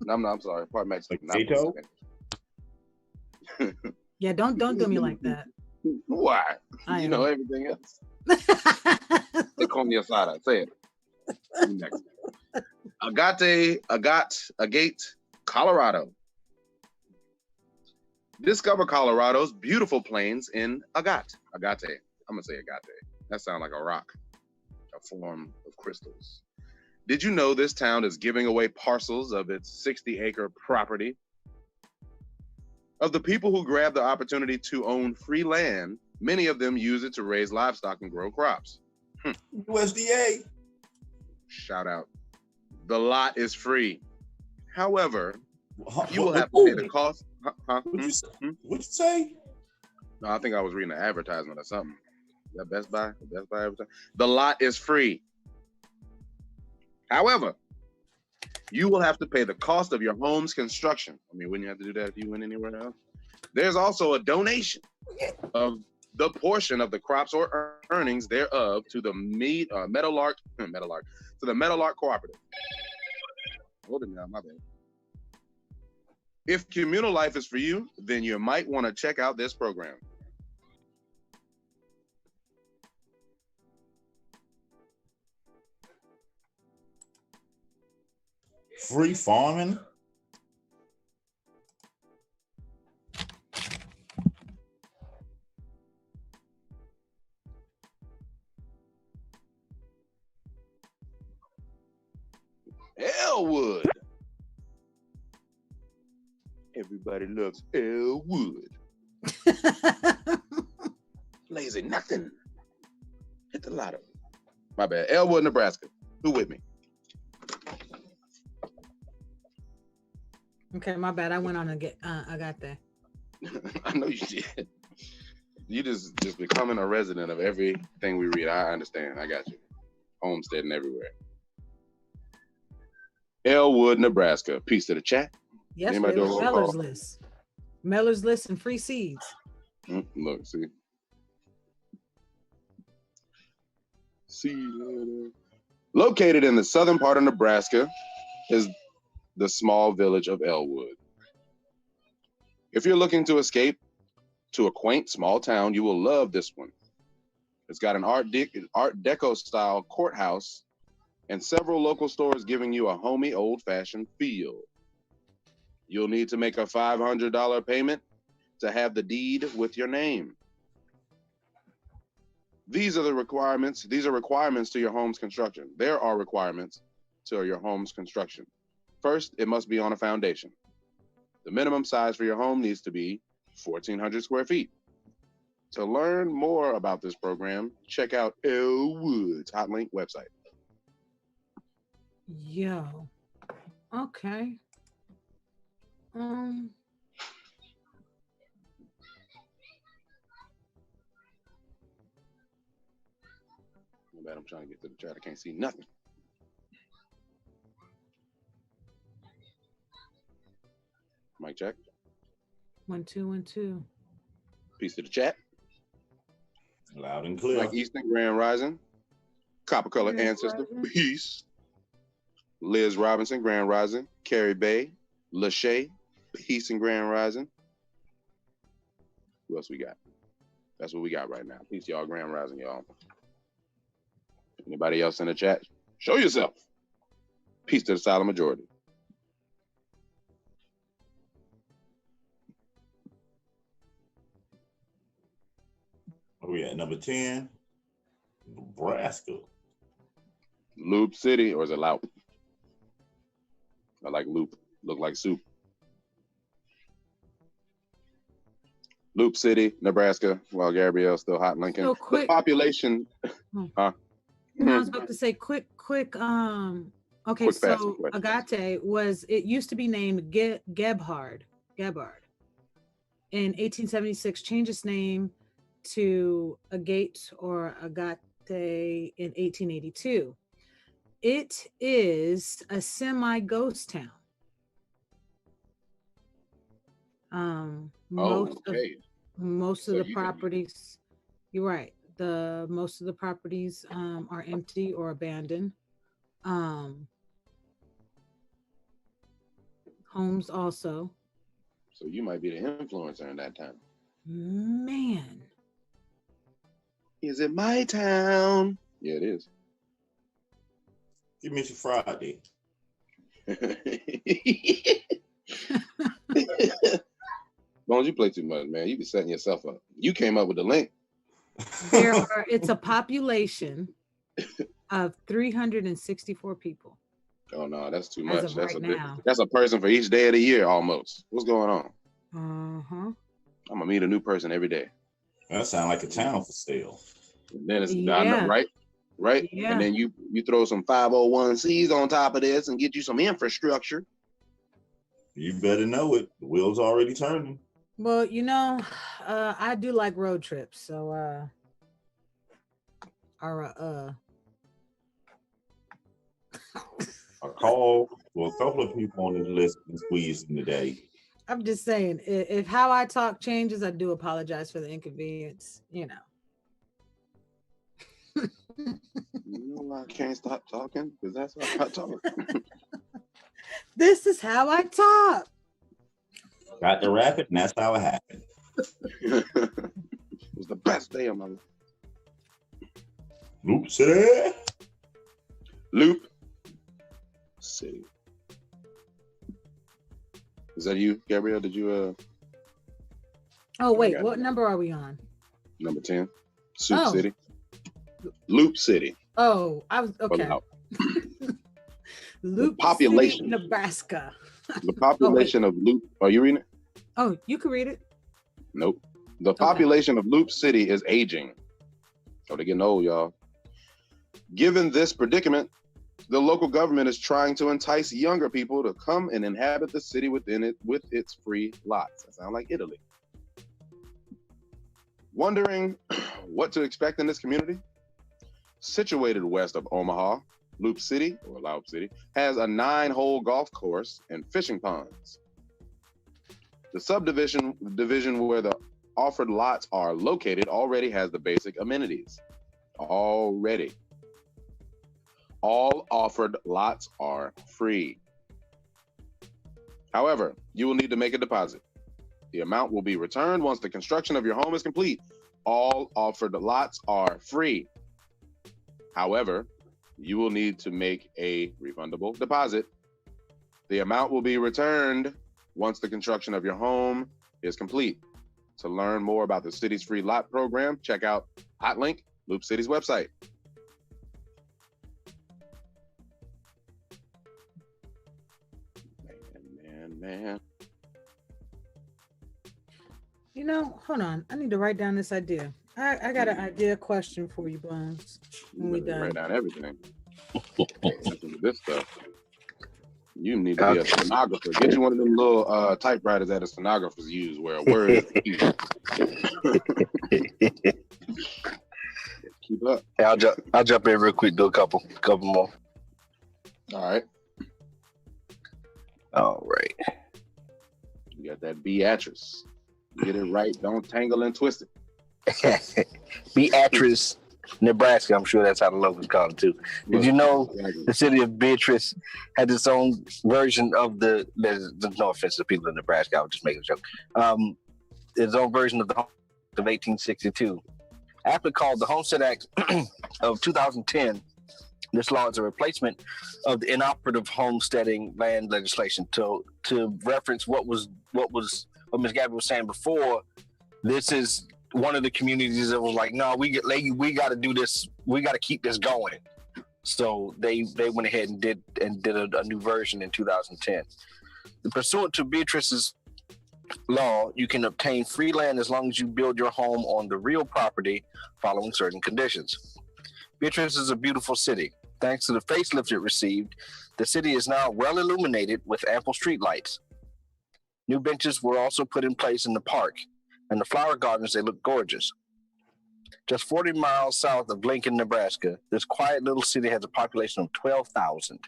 Speaker 8: No, I'm sorry. Part Mexican.
Speaker 7: Yeah, don't do me like that.
Speaker 8: Why? You know everything else. They call me asada. Say it. Next. Agate, Colorado. Discover Colorado's beautiful plains in Agate. I'm gonna say Agate. That sounds like a rock, a form of crystals. Did you know this town is giving away parcels of its 60-acre property? Of the people who grab the opportunity to own free land, many of them use it to raise livestock and grow crops.
Speaker 6: USDA.
Speaker 8: Shout out. The lot is free. However, you will have to pay the cost.
Speaker 6: What'd you say?
Speaker 8: No, I think I was reading an advertisement or something. That Best Buy? Best Buy advertisement? The lot is free. However, you will have to pay the cost of your home's construction. I mean, wouldn't you have to do that if you went anywhere else? There's also a donation of the portion of the crops or earnings thereof to the Meadowlark Cooperative. Hold it now, my bad. If communal life is for you, then you might want to check out this program.
Speaker 6: Free farming?
Speaker 8: Elwood. Everybody loves Elwood. Lazy nothing. Hit the lotto. My bad. Elwood, Nebraska. Who with me?
Speaker 7: Okay, my bad. I went on I got that.
Speaker 8: I know you did. You just becoming a resident of everything we read. I understand. I got you. Homesteading everywhere. Elwood, Nebraska. Peace to the chat.
Speaker 7: Yes, Meller's List. Meller's List and free seeds.
Speaker 8: Look, see. Located in the southern part of Nebraska is the small village of Elwood. If you're looking to escape to a quaint small town, you will love this one. It's got an Art Deco style courthouse and several local stores giving you a homey, old-fashioned feel. You'll need to make a $500 payment to have the deed with your name. These are requirements to your home's construction. There are requirements to your home's construction. First, it must be on a foundation. The minimum size for your home needs to be 1,400 square feet. To learn more about this program, check out Elwood's Hot Link website.
Speaker 7: Yo. Okay.
Speaker 8: My bad, I'm trying to get to the chat. I can't see nothing. Mic check.
Speaker 7: 1 2 1 2.
Speaker 8: Peace to the chat.
Speaker 6: Loud and clear.
Speaker 8: Like Easton, Grand Rising. Copper Color Ancestor. Peace. Liz Robinson, Grand Rising. Carrie Bay. Lachey. Peace and Grand Rising. Who else we got? That's what we got right now. Peace, y'all. Grand Rising, y'all. Anybody else in the chat? Show yourself. Peace to the silent majority.
Speaker 6: Where we at? Number 10, Nebraska.
Speaker 8: Loop City, or is it Loup? I like Loop. Look like soup. Loop City, Nebraska, while Gabrielle's still hot linking.
Speaker 7: So quick.
Speaker 8: The population, huh?
Speaker 7: I was about to say quick. Okay,
Speaker 8: Quick, fast
Speaker 7: so
Speaker 8: question.
Speaker 7: Agate it used to be named Gebhard. In 1876, changed its name to Agate or Agate in 1882. It is a semi-ghost town. Most of the properties, you're right. Most of the properties are empty or abandoned. Homes also.
Speaker 8: So you might be the influencer in that time.
Speaker 7: Man.
Speaker 8: Is it my town? Yeah, it is.
Speaker 6: Give me your Friday.
Speaker 8: Don't you play too much, man. You be setting yourself up. You came up with the link.
Speaker 7: It's a population of 364 people.
Speaker 8: Oh no, that's too much.
Speaker 7: Now.
Speaker 8: That's a person for each day of the year almost. What's going on?
Speaker 7: Uh-huh.
Speaker 8: I'm gonna meet a new person every day.
Speaker 6: That sounds like a town for sale.
Speaker 8: And then it's right?
Speaker 7: Yeah.
Speaker 8: And then you throw some 501c on top of this and get you some infrastructure.
Speaker 6: You better know it. The wheel's already turning.
Speaker 7: Well, I do like road trips, so
Speaker 6: I called a couple of people on the list and squeezed in today.
Speaker 7: I'm just saying, if how I talk changes, I do apologize for the inconvenience,
Speaker 8: You know I can't stop talking because that's how I talk.
Speaker 7: This is how I talk.
Speaker 6: Got to rap it, and that's how it happened.
Speaker 8: It was the best day of my life.
Speaker 6: Loop City.
Speaker 8: Loop City. Is that you, Gabrielle? Did you
Speaker 7: Oh wait, what number are we on?
Speaker 8: Number 10. City. Loop City.
Speaker 7: Oh, I was okay. Loop
Speaker 8: population.
Speaker 7: City, Nebraska.
Speaker 8: The population of Loop. Are you reading it?
Speaker 7: Oh, you can read it.
Speaker 8: Nope. The population of Loop City is aging. Oh, they're getting old, y'all. Given this predicament, the local government is trying to entice younger people to come and inhabit the city within it with its free lots. That sounds like Italy. Wondering what to expect in this community? Situated west of Omaha, Loop City, or Loup City, has a 9-hole golf course and fishing ponds. The subdivision where the offered lots are located already has the basic amenities. Already. All offered lots are free. However, you will need to make a deposit. The amount will be returned once the construction of your home is complete. All offered lots are free. However, you will need to make a refundable deposit. The amount will be returned once the construction of your home is complete. To learn more about the city's free lot program, check out Hotlink, Loop City's website. Man.
Speaker 7: Hold on. I need to write down this idea. I got an idea question for you, Bones. When we done.
Speaker 8: Write down everything. This stuff. You need to be a stenographer. Get you one of them little typewriters that a stenographers use, where a word is key. Keep up.
Speaker 9: Hey, I'll jump in real quick. Do a couple more.
Speaker 8: All right. You got that Beatrice. Get it right. Don't tangle and twist it.
Speaker 9: Beatrice, Nebraska. I'm sure that's how the locals call it too. Did you know the city of Beatrice had its own version of there's no offense to people in Nebraska. I was just making a joke. Its own version of the of 1862. Aptly called the Homestead Act of 2010, this law is a replacement of the inoperative homesteading land legislation. To reference what Ms. Gabby was saying before, this is one of the communities that was like, no, we got to do this. We got to keep this going. So they went ahead and did a new version in 2010. Pursuant to Beatrice's law, you can obtain free land as long as you build your home on the real property following certain conditions. Beatrice is a beautiful city. Thanks to the facelift it received, the city is now well illuminated with ample street lights. New benches were also put in place in the park, and the flower gardens, they look gorgeous. Just 40 miles south of Lincoln, Nebraska, this quiet little city has a population of 12,000.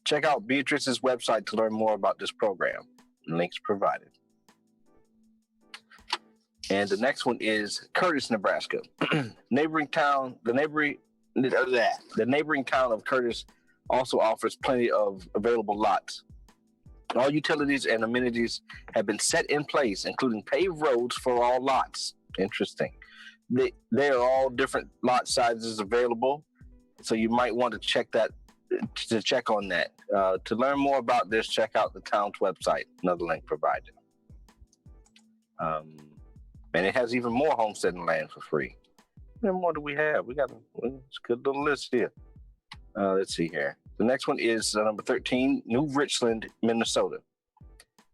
Speaker 9: Check out Beatrice's website to learn more about this program. Links provided. And the next one is Curtis, Nebraska. The neighboring town of Curtis also offers plenty of available lots. All utilities and amenities have been set in place, including paved roads for all lots. Interesting. They are all different lot sizes available, so you might want to check on that. To learn more about this, check out the town's website. Another link provided. And it has even more homesteading land for free. How many more do we have? It's a good little list here. Let's see here. The next one is number 13, New Richland, Minnesota.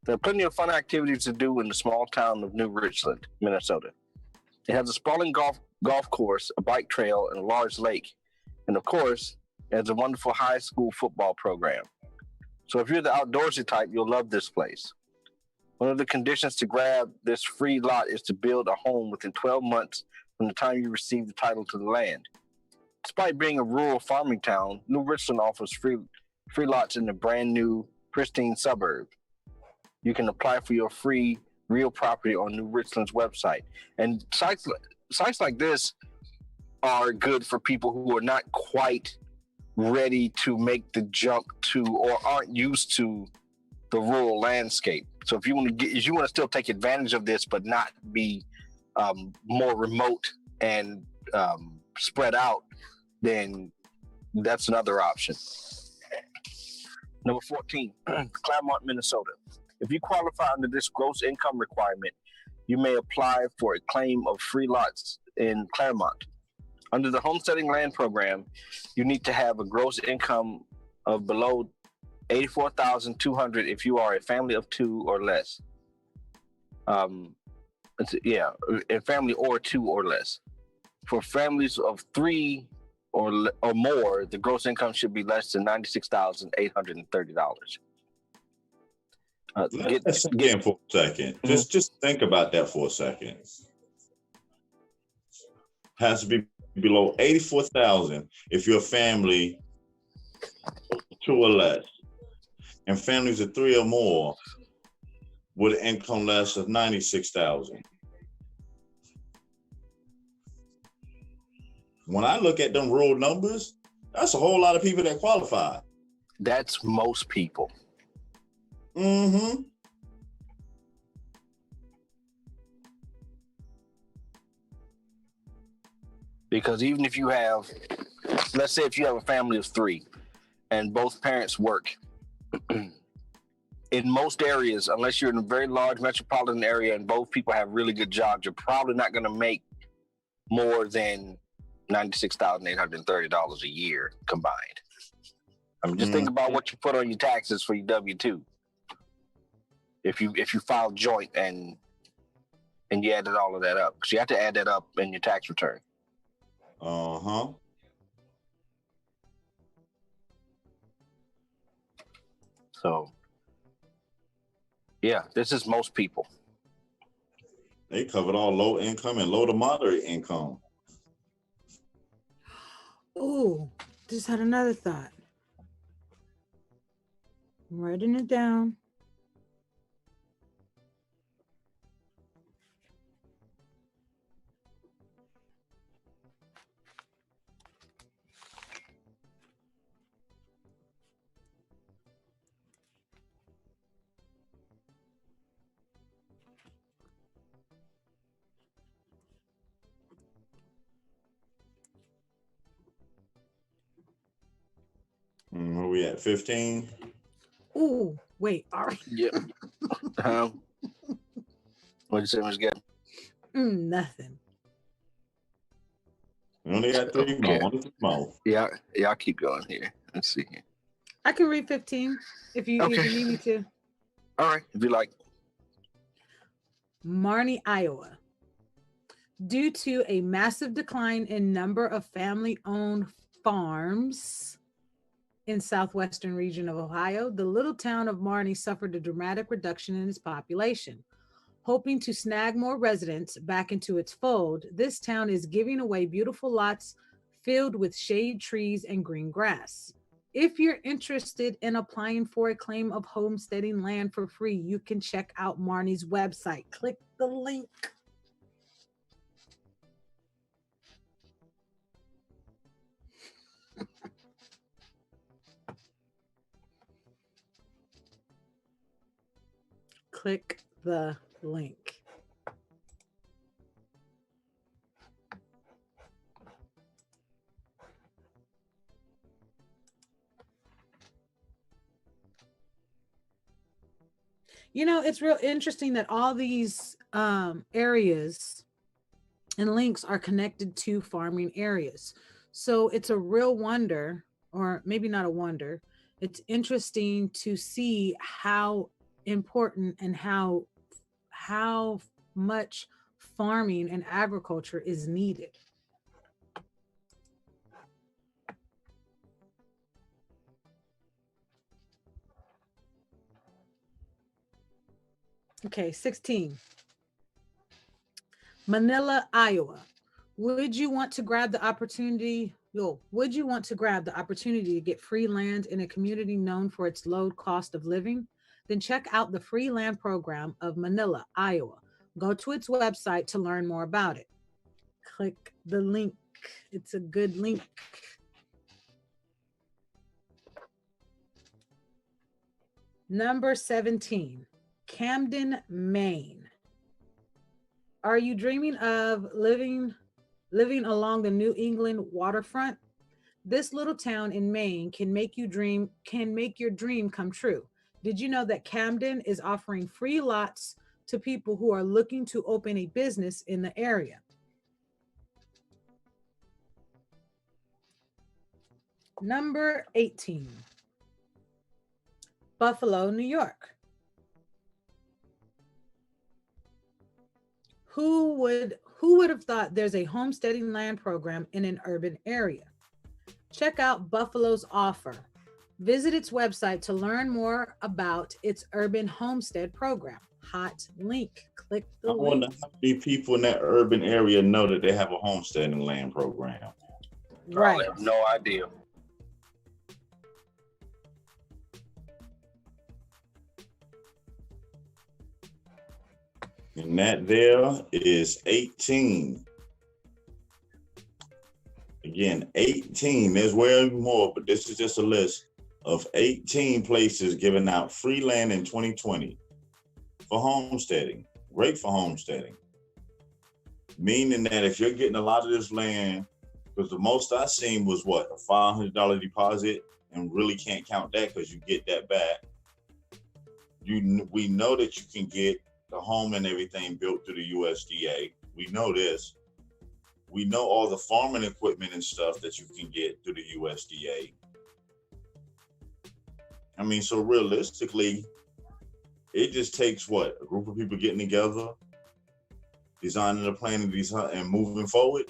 Speaker 9: There are plenty of fun activities to do in the small town of New Richland, Minnesota. It has a sprawling golf course, a bike trail, and a large lake. And of course, it has a wonderful high school football program. So if you're the outdoorsy type, you'll love this place. One of the conditions to grab this free lot is to build a home within 12 months from the time you receive the title to the land. Despite being a rural farming town, New Richland offers free lots in the brand new, pristine suburb. You can apply for your free real property on New Richland's website. And sites like this are good for people who are not quite ready to make the jump to or aren't used to the rural landscape. So if you want to still take advantage of this, but not be more remote and spread out, then that's another option. Number 14, Claremont, Minnesota. If you qualify under this gross income requirement, you may apply for a claim of free lots in Claremont. Under the Homesteading Land Program, you need to have a gross income of below $84,200 if you are a family of two or less. A family or two or less. For families of three or more, the gross income should be less than $96,830.
Speaker 6: Let's sink in for a second. Mm-hmm. Just think about that for a second. Has to be below 84,000 if you're a family of two or less, and families of three or more with an income less of 96,000. When I look at them rural numbers, that's a whole lot of people that qualify.
Speaker 9: That's most people.
Speaker 6: Mm-hmm.
Speaker 9: Because even if you have, let's say if you have a family of three and both parents work, in most areas, unless you're in a very large metropolitan area and both people have really good jobs, you're probably not going to make more than $96,830 a year combined. I mean, just think about what you put on your taxes for your W-2. If you file joint and you added all of that up, because you have to add that up in your tax return.
Speaker 6: Uh-huh.
Speaker 9: So, yeah, this is most people.
Speaker 6: They covered all low income and low to moderate income.
Speaker 7: Oh, just had another thought. I'm writing it down.
Speaker 6: we at? 15?
Speaker 7: Ooh, wait. All right.
Speaker 9: Yep. What you say, Ms. Gabby?
Speaker 7: Nothing.
Speaker 6: We only got 3 more.
Speaker 9: Okay.
Speaker 6: 1 or 3 more.
Speaker 9: Yeah, I'll keep going here. Let's see here.
Speaker 7: I can read 15 if you need me to.
Speaker 9: All right, if you like.
Speaker 7: Marnie, Iowa. Due to a massive decline in number of family-owned farms in southwestern region of Ohio, the little town of Marnie suffered a dramatic reduction in its population. Hoping to snag more residents back into its fold, this town is giving away beautiful lots filled with shade trees and green grass. If you're interested in applying for a claim of homesteading land for free, you can check out Marnie's website. Click the link. Click the link. You know, it's real interesting that all these areas and links are connected to farming areas. So it's a real wonder, or maybe not a wonder. It's interesting to see how important and how much farming and agriculture is needed. Okay, 16. Manila, Iowa. Would you want to grab the opportunity? Would you want to grab the opportunity to get free land in a community known for its low cost of living? Then check out the free land program of Manila, Iowa. Go to its website to learn more about it. Click the link. It's a good link. Number 17. Camden, Maine. Are you dreaming of living along the New England waterfront? This little town in Maine can make your dream come true. Did you know that Camden is offering free lots to people who are looking to open a business in the area? Number 18. Buffalo, New York. Who would have thought there's a homesteading land program in an urban area? Check out Buffalo's offer. Visit its website to learn more about its urban homestead program. Hot link. Click the link.
Speaker 6: I wonder how many people in that urban area know that they have a homesteading land program.
Speaker 7: Right.
Speaker 9: I have no idea.
Speaker 6: And that there is 18. Again, 18. There's way more, but this is just a list of 18 places giving out free land in 2020 for homesteading. Great for homesteading. Meaning that if you're getting a lot of this land, because the most I seen was what, a $500 deposit, and really can't count that because you get that back. We know that you can get the home and everything built through the USDA. We know this. We know all the farming equipment and stuff that you can get through the USDA. I mean, so realistically, it just takes what? A group of people getting together, designing a plan and moving forward.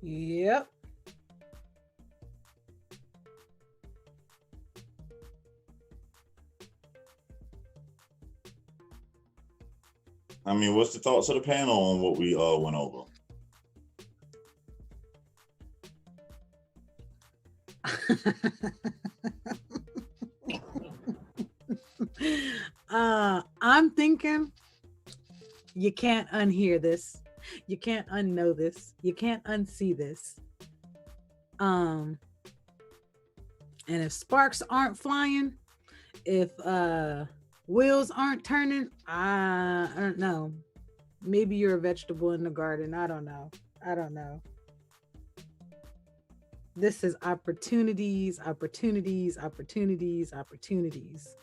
Speaker 7: Yep.
Speaker 6: I mean, what's the thoughts of the panel on what we went over?
Speaker 7: I'm thinking you can't unhear this. You can't unknow this. You can't unsee this. And if sparks aren't flying, if wheels aren't turning, I don't know. Maybe you're a vegetable in the garden. I don't know. I don't know. This is opportunities, opportunities, opportunities, opportunities.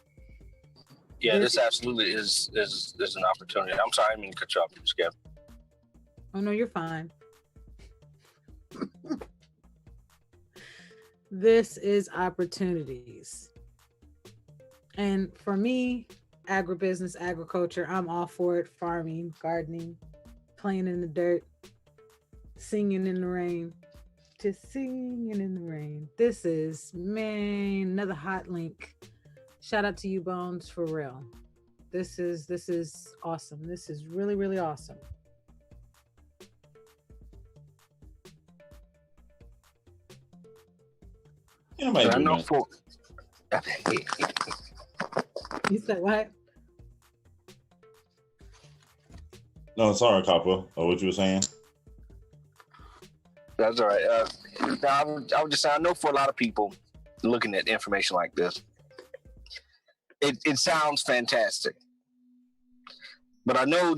Speaker 9: Yeah, this absolutely is an opportunity. I'm sorry, I didn't mean to cut you off, Skip.
Speaker 7: Oh no, you're fine. This is opportunities. And for me, agribusiness, agriculture, I'm all for it. Farming, gardening, playing in the dirt, singing in the rain, just singing in the rain. This is, man, another hot link. Shout out to you, Bones, for real. This is awesome. This is really, really awesome.
Speaker 9: I know for
Speaker 7: You said what?
Speaker 6: No, sorry, Copper. What you were saying?
Speaker 9: That's all right. I was just saying, I know for a lot of people looking at information like this, it sounds fantastic. But I know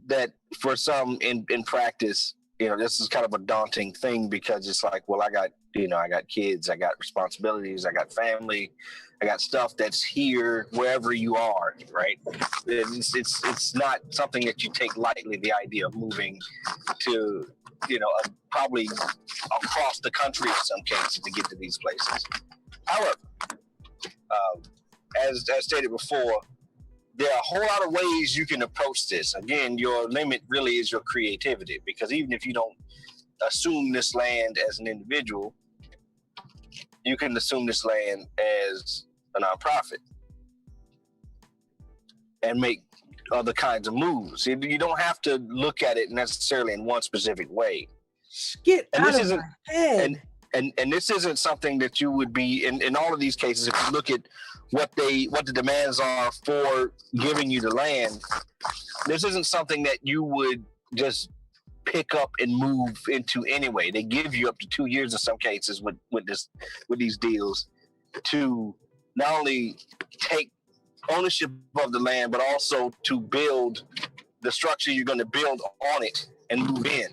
Speaker 9: that for some in practice, this is kind of a daunting thing because it's like, well, I got kids, I got responsibilities, I got family, I got stuff that's here wherever you are, right? It's not something that you take lightly, the idea of moving to, probably across the country in some cases to get to these places. However, as stated before, there are a whole lot of ways you can approach this. Again, your limit really is your creativity, because even if you don't assume this land as an individual, you can assume this land as a nonprofit and make other kinds of moves. You don't have to look at it necessarily in one specific way.
Speaker 7: Get out of my head.
Speaker 9: And this isn't something that you would be in all of these cases. If you look at what the demands are for giving you the land, this isn't something that you would just pick up and move into anyway. They give you up to 2 years in some cases with these deals to not only take ownership of the land, but also to build the structure you're going to build on it and move in.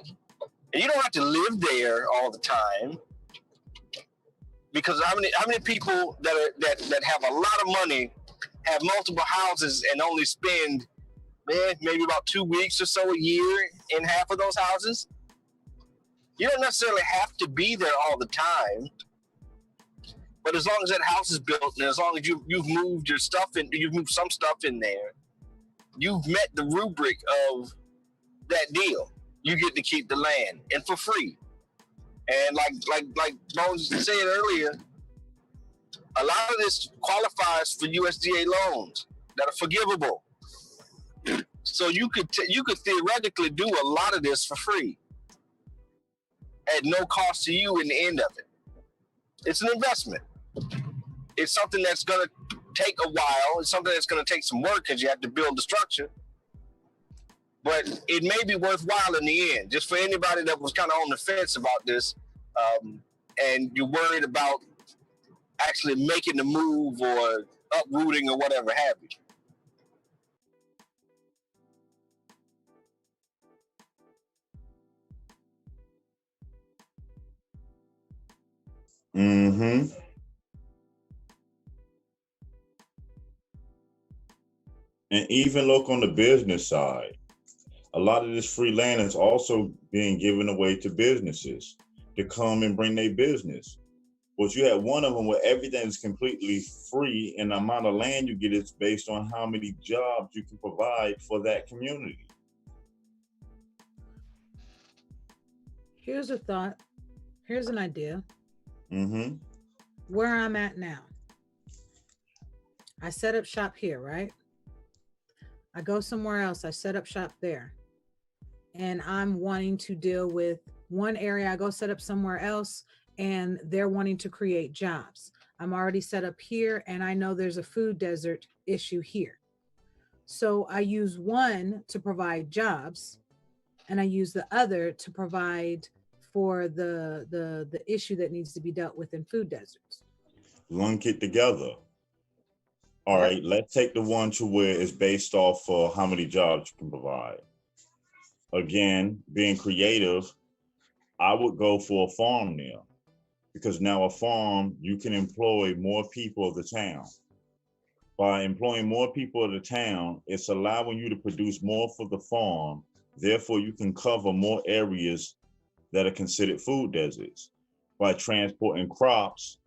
Speaker 9: And you don't have to live there all the time, because how many people that have a lot of money have multiple houses and only spend maybe about 2 weeks or so a year in half of those houses? You don't necessarily have to be there all the time, but as long as that house is built and as long as you've moved your stuff in, you've moved some stuff in there, you've met the rubric of that deal. You get to keep the land, and for free. And like Bones said earlier, a lot of this qualifies for USDA loans that are forgivable. So you could theoretically do a lot of this for free at no cost to you in the end of it. It's an investment. It's something that's going to take a while. It's something that's going to take some work because you have to build the structure. But it may be worthwhile in the end, just for anybody that was kind of on the fence about this, and you're worried about actually making the move or uprooting or whatever have you.
Speaker 6: Mm-hmm. And even look on the business side. A lot of this free land is also being given away to businesses to come and bring their business. But you have one of them where everything is completely free, and the amount of land you get is based on how many jobs you can provide for that community.
Speaker 7: Here's a thought. Here's an idea.
Speaker 6: Mm-hmm.
Speaker 7: Where I'm at now. I set up shop here, right? I go somewhere else. I set up shop there. And I'm wanting to deal with one area. I go set up somewhere else, and they're wanting to create jobs. I'm already set up here, and I know there's a food desert issue here. So I use one to provide jobs, and I use the other to provide for the issue that needs to be dealt with in food deserts.
Speaker 6: Link it together. All right, let's take the one to where it's based off how many jobs you can provide. again, being creative, I would go for a farm there, because now a farm, you can employ more people of the town. By employing more people of the town, it's allowing you to produce more for the farm. Therefore, you can cover more areas that are considered food deserts by transporting crops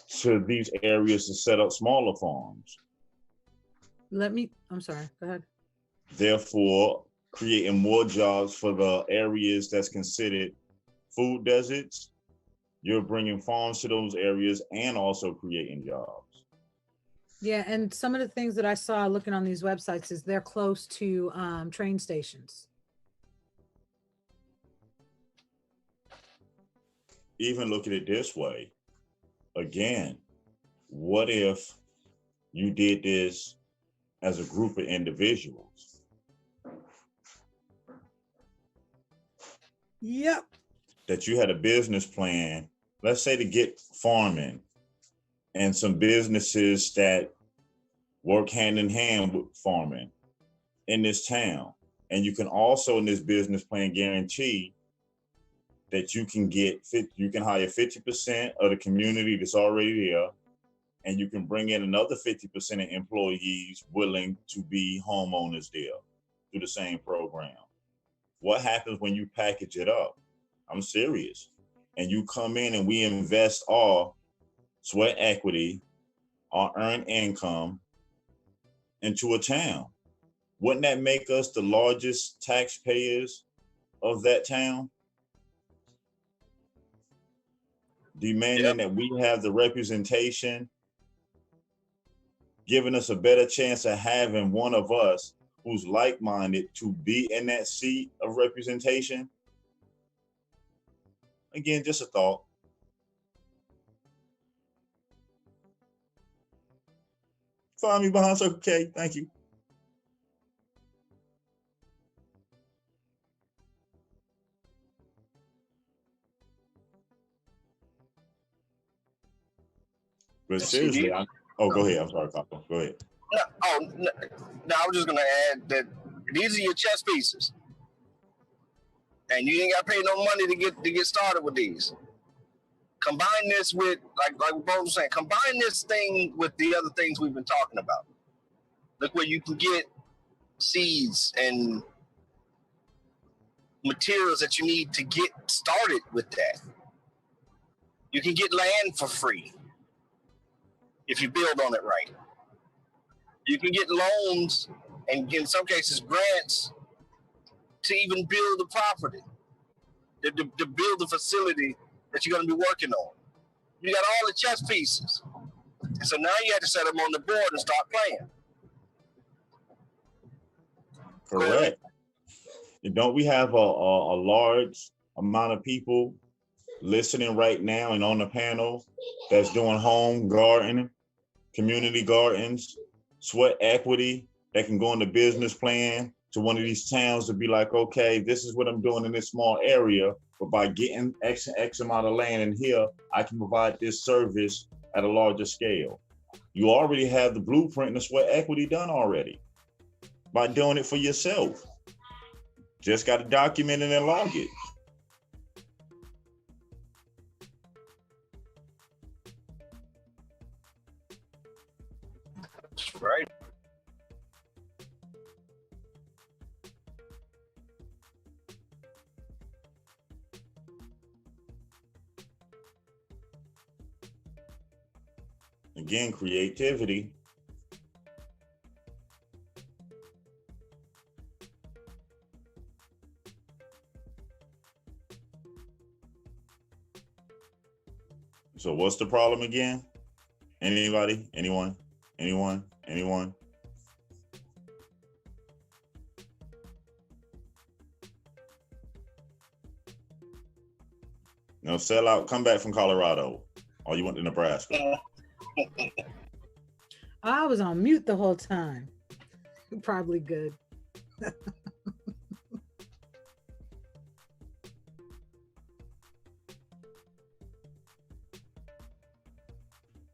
Speaker 6: to these areas to set up smaller farms.
Speaker 7: I'm sorry, go ahead.
Speaker 6: Therefore, creating more jobs for the areas that's considered food deserts. You're bringing farms to those areas and also creating jobs.
Speaker 7: Yeah, and some of the things that I saw looking on these websites is they're close to train stations.
Speaker 6: Even look at it this way. Again, what if you did this as a group of individuals?
Speaker 7: Yep.
Speaker 6: That you had a business plan, let's say to get farming, and some businesses that work hand in hand with farming in this town. And you can also in this business plan guarantee that you can hire 50% of the community that's already there, and you can bring in another 50% of employees willing to be homeowners there through the same program. What happens when you package it up? I'm serious. And you come in and we invest our sweat equity, our earned income into a town. Wouldn't that make us the largest taxpayers of that town? Demanding that we have the representation, giving us a better chance of having one of us who's like-minded to be in that seat of representation. Again, just a thought. Find me behind Circle K. Thank you. But seriously, go ahead. I'm sorry, Papa. Go ahead.
Speaker 9: No, I was just going to add that these are your chess pieces. And you ain't got to pay no money to get started with these. Combine this with, like Bo was saying, combine this thing with the other things we've been talking about. Look where you can get seeds and materials that you need to get started with that. You can get land for free if you build on it right. You can get loans and in some cases grants to even build the property, to build the facility that you're going to be working on. You got all the chess pieces. And so now you have to set them on the board and start playing.
Speaker 6: Correct. And don't we have a large amount of people listening right now and on the panel that's doing home gardening, community gardens, sweat equity, that can go in the business plan to one of these towns to be like, okay, this is what I'm doing in this small area, but by getting X amount of land in here, I can provide this service at a larger scale. You already have the blueprint and the sweat equity done already by doing it for yourself. Just got to document it and log it.
Speaker 9: That's right.
Speaker 6: Again, creativity. So what's the problem again? Anybody? Anyone? No, sell out, come back from Colorado. Or you went to Nebraska.
Speaker 7: I was on mute the whole time. Probably good.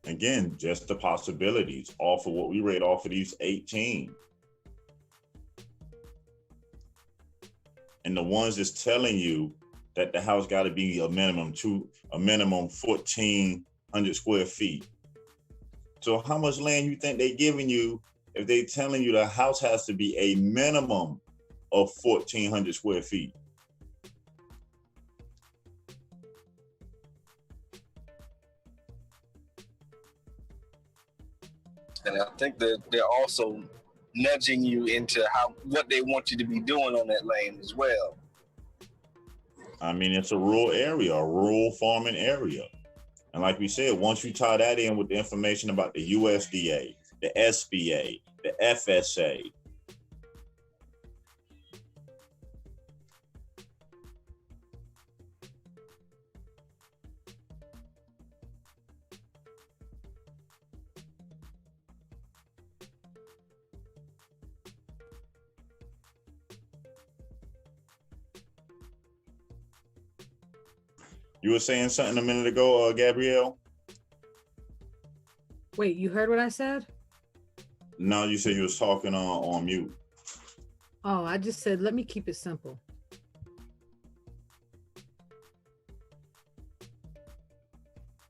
Speaker 6: Again, just the possibilities off of what we read off of these 18. and the ones that's telling you that the house got to be a minimum 1,400 square feet. So how much land you think they giving you if they telling you the house has to be a minimum of 1,400 square feet?
Speaker 9: And I think that they're also nudging you into what they want you to be doing on that land as well.
Speaker 6: I mean, it's a rural area, a rural farming area. And like we said, once you tie that in with the information about the USDA, the SBA, the FSA, you were saying something a minute ago, Gabrielle?
Speaker 7: Wait, you heard what I said?
Speaker 6: No, you said you was talking on mute.
Speaker 7: Oh, I just said, let me keep it simple.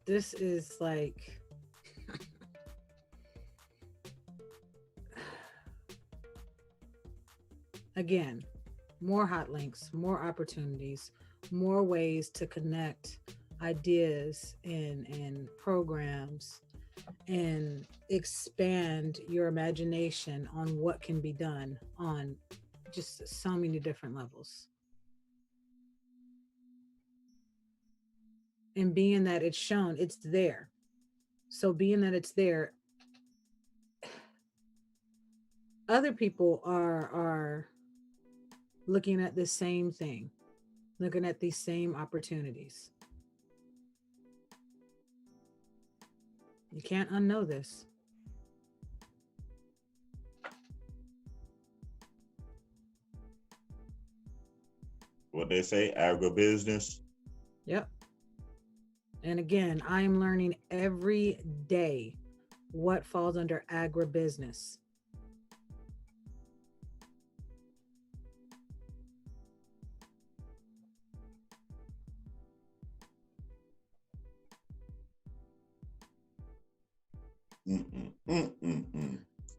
Speaker 7: This is like, again, more hot links, more opportunities, more ways to connect ideas and programs and expand your imagination on what can be done on just so many different levels. And being that it's shown, it's there. So being that it's there, other people are looking at the same thing, looking at these same opportunities. You can't unknow this.
Speaker 6: What they say, agribusiness.
Speaker 7: Yep. And again, I am learning every day what falls under agribusiness.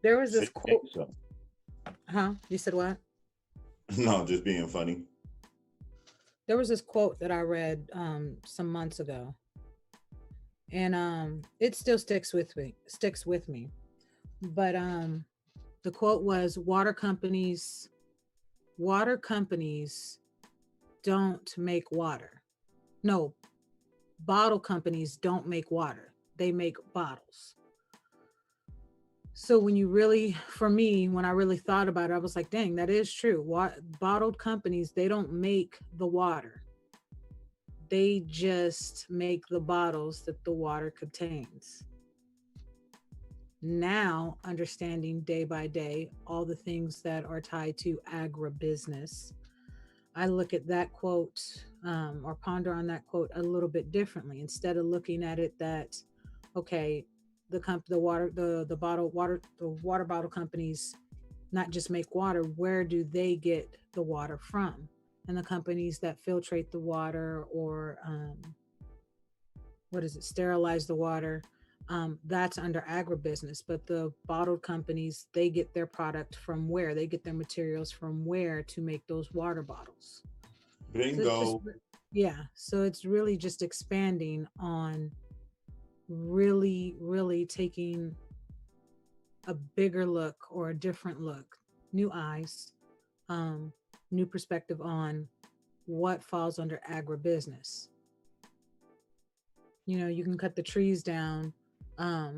Speaker 7: There was this quote. Huh? You said what?
Speaker 6: No, just being funny.
Speaker 7: There was this quote that I read some months ago, and it still sticks with me. But the quote was, water companies don't make water. No, bottle companies don't make water. They make bottles. So when you really, for me, when I really thought about it, I was like, dang, that is true. Bottled companies, they don't make the water. They just make the bottles that the water contains. Now, understanding day by day all the things that are tied to agribusiness, I look at that quote or ponder on that quote a little bit differently. Instead of looking at it that, okay, the water bottle companies not just make water, where do they get the water from? And the companies that filtrate the water or sterilize the water, that's under agribusiness. But the bottled companies, they get their product from where? They get their materials from where to make those water bottles?
Speaker 6: Bingo.
Speaker 7: So it's really just expanding on really, really taking a bigger look or a different look, new eyes, new perspective on what falls under agribusiness. You know, you can cut the trees down. I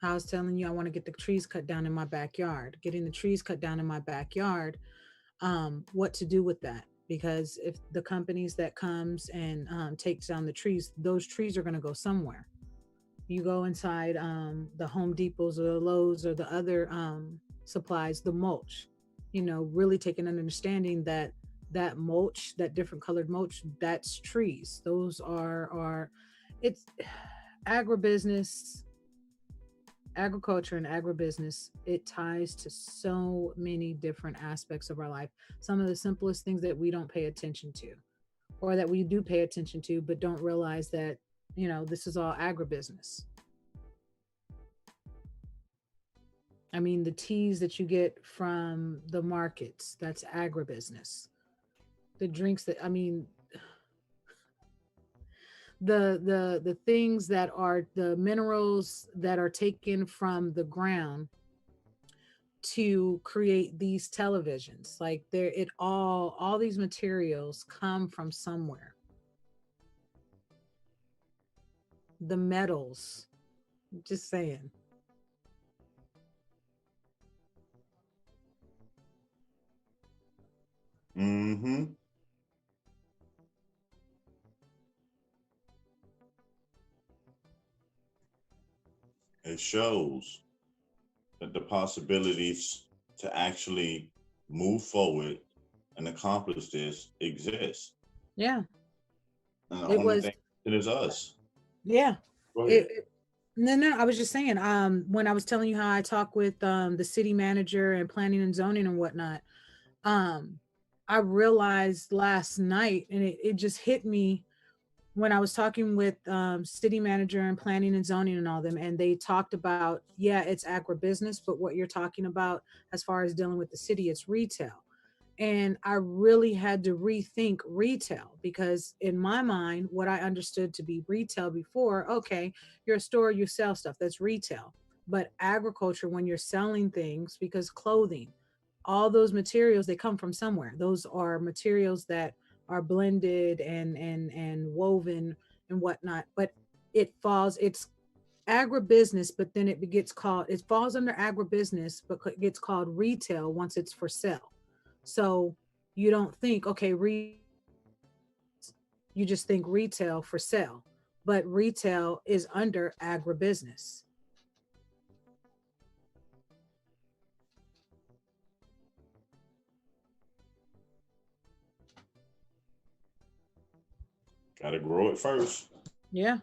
Speaker 7: was telling you, I want to get the trees cut down in my backyard. Getting the trees cut down in my backyard, what to do with that? Because if the companies that comes and takes down the trees, those trees are going to go somewhere. You go inside the Home Depots or the Lowe's or the other supplies, the mulch, you know, really taking an understanding that mulch, that different colored mulch, that's trees. Those are it's agribusiness. agriculture and agribusiness, it ties to so many different aspects of our life. Some of the simplest things that we don't pay attention to, or that we do pay attention to, but don't realize that, this is all agribusiness. I mean, the teas that you get from the markets, that's agribusiness. The drinks that, I mean, the things that are the minerals that are taken from the ground to create these televisions, like all these materials come from somewhere. The metals, just saying.
Speaker 6: Mm-hmm. It shows that the possibilities to actually move forward and accomplish this exist.
Speaker 7: Yeah.
Speaker 6: And the
Speaker 7: It
Speaker 6: only
Speaker 7: was,
Speaker 6: thing it is us.
Speaker 7: yeah.
Speaker 6: Go ahead.
Speaker 7: No, I was just saying, when I was telling you how I talk with the city manager and planning and zoning and whatnot, I realized last night, and it just hit me when I was talking with city manager and planning and zoning and all them, and they talked about, yeah, it's agribusiness, but what you're talking about as far as dealing with the city, it's retail. And I really had to rethink retail, because in my mind, what I understood to be retail before, okay, you're a store, you sell stuff, that's retail. But agriculture, when you're selling things, because clothing, all those materials, they come from somewhere. Those are materials that are blended and woven and whatnot. But it's agribusiness, but then it falls under agribusiness, but it gets called retail once it's for sale. So you don't think, okay, you just think retail for sale, but retail is under agribusiness.
Speaker 6: Gotta grow it first.
Speaker 7: Yeah.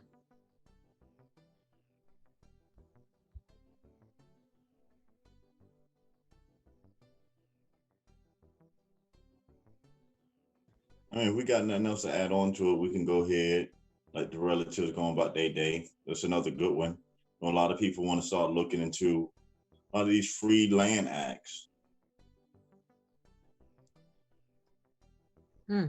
Speaker 6: I mean, if we got nothing else to add on to it, we can go ahead. Like the relatives going about their day. That's another good one. A lot of people want to start looking into a lot of these free land acts.
Speaker 7: Hmm.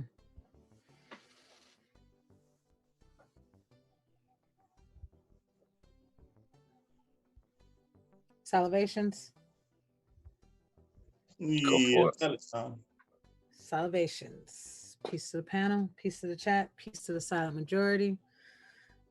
Speaker 7: Salivations.
Speaker 9: Go
Speaker 6: Yeah,
Speaker 9: for it.
Speaker 6: tell it, Tom.
Speaker 7: Salivations. Peace to the panel, peace to the chat, peace to the silent majority.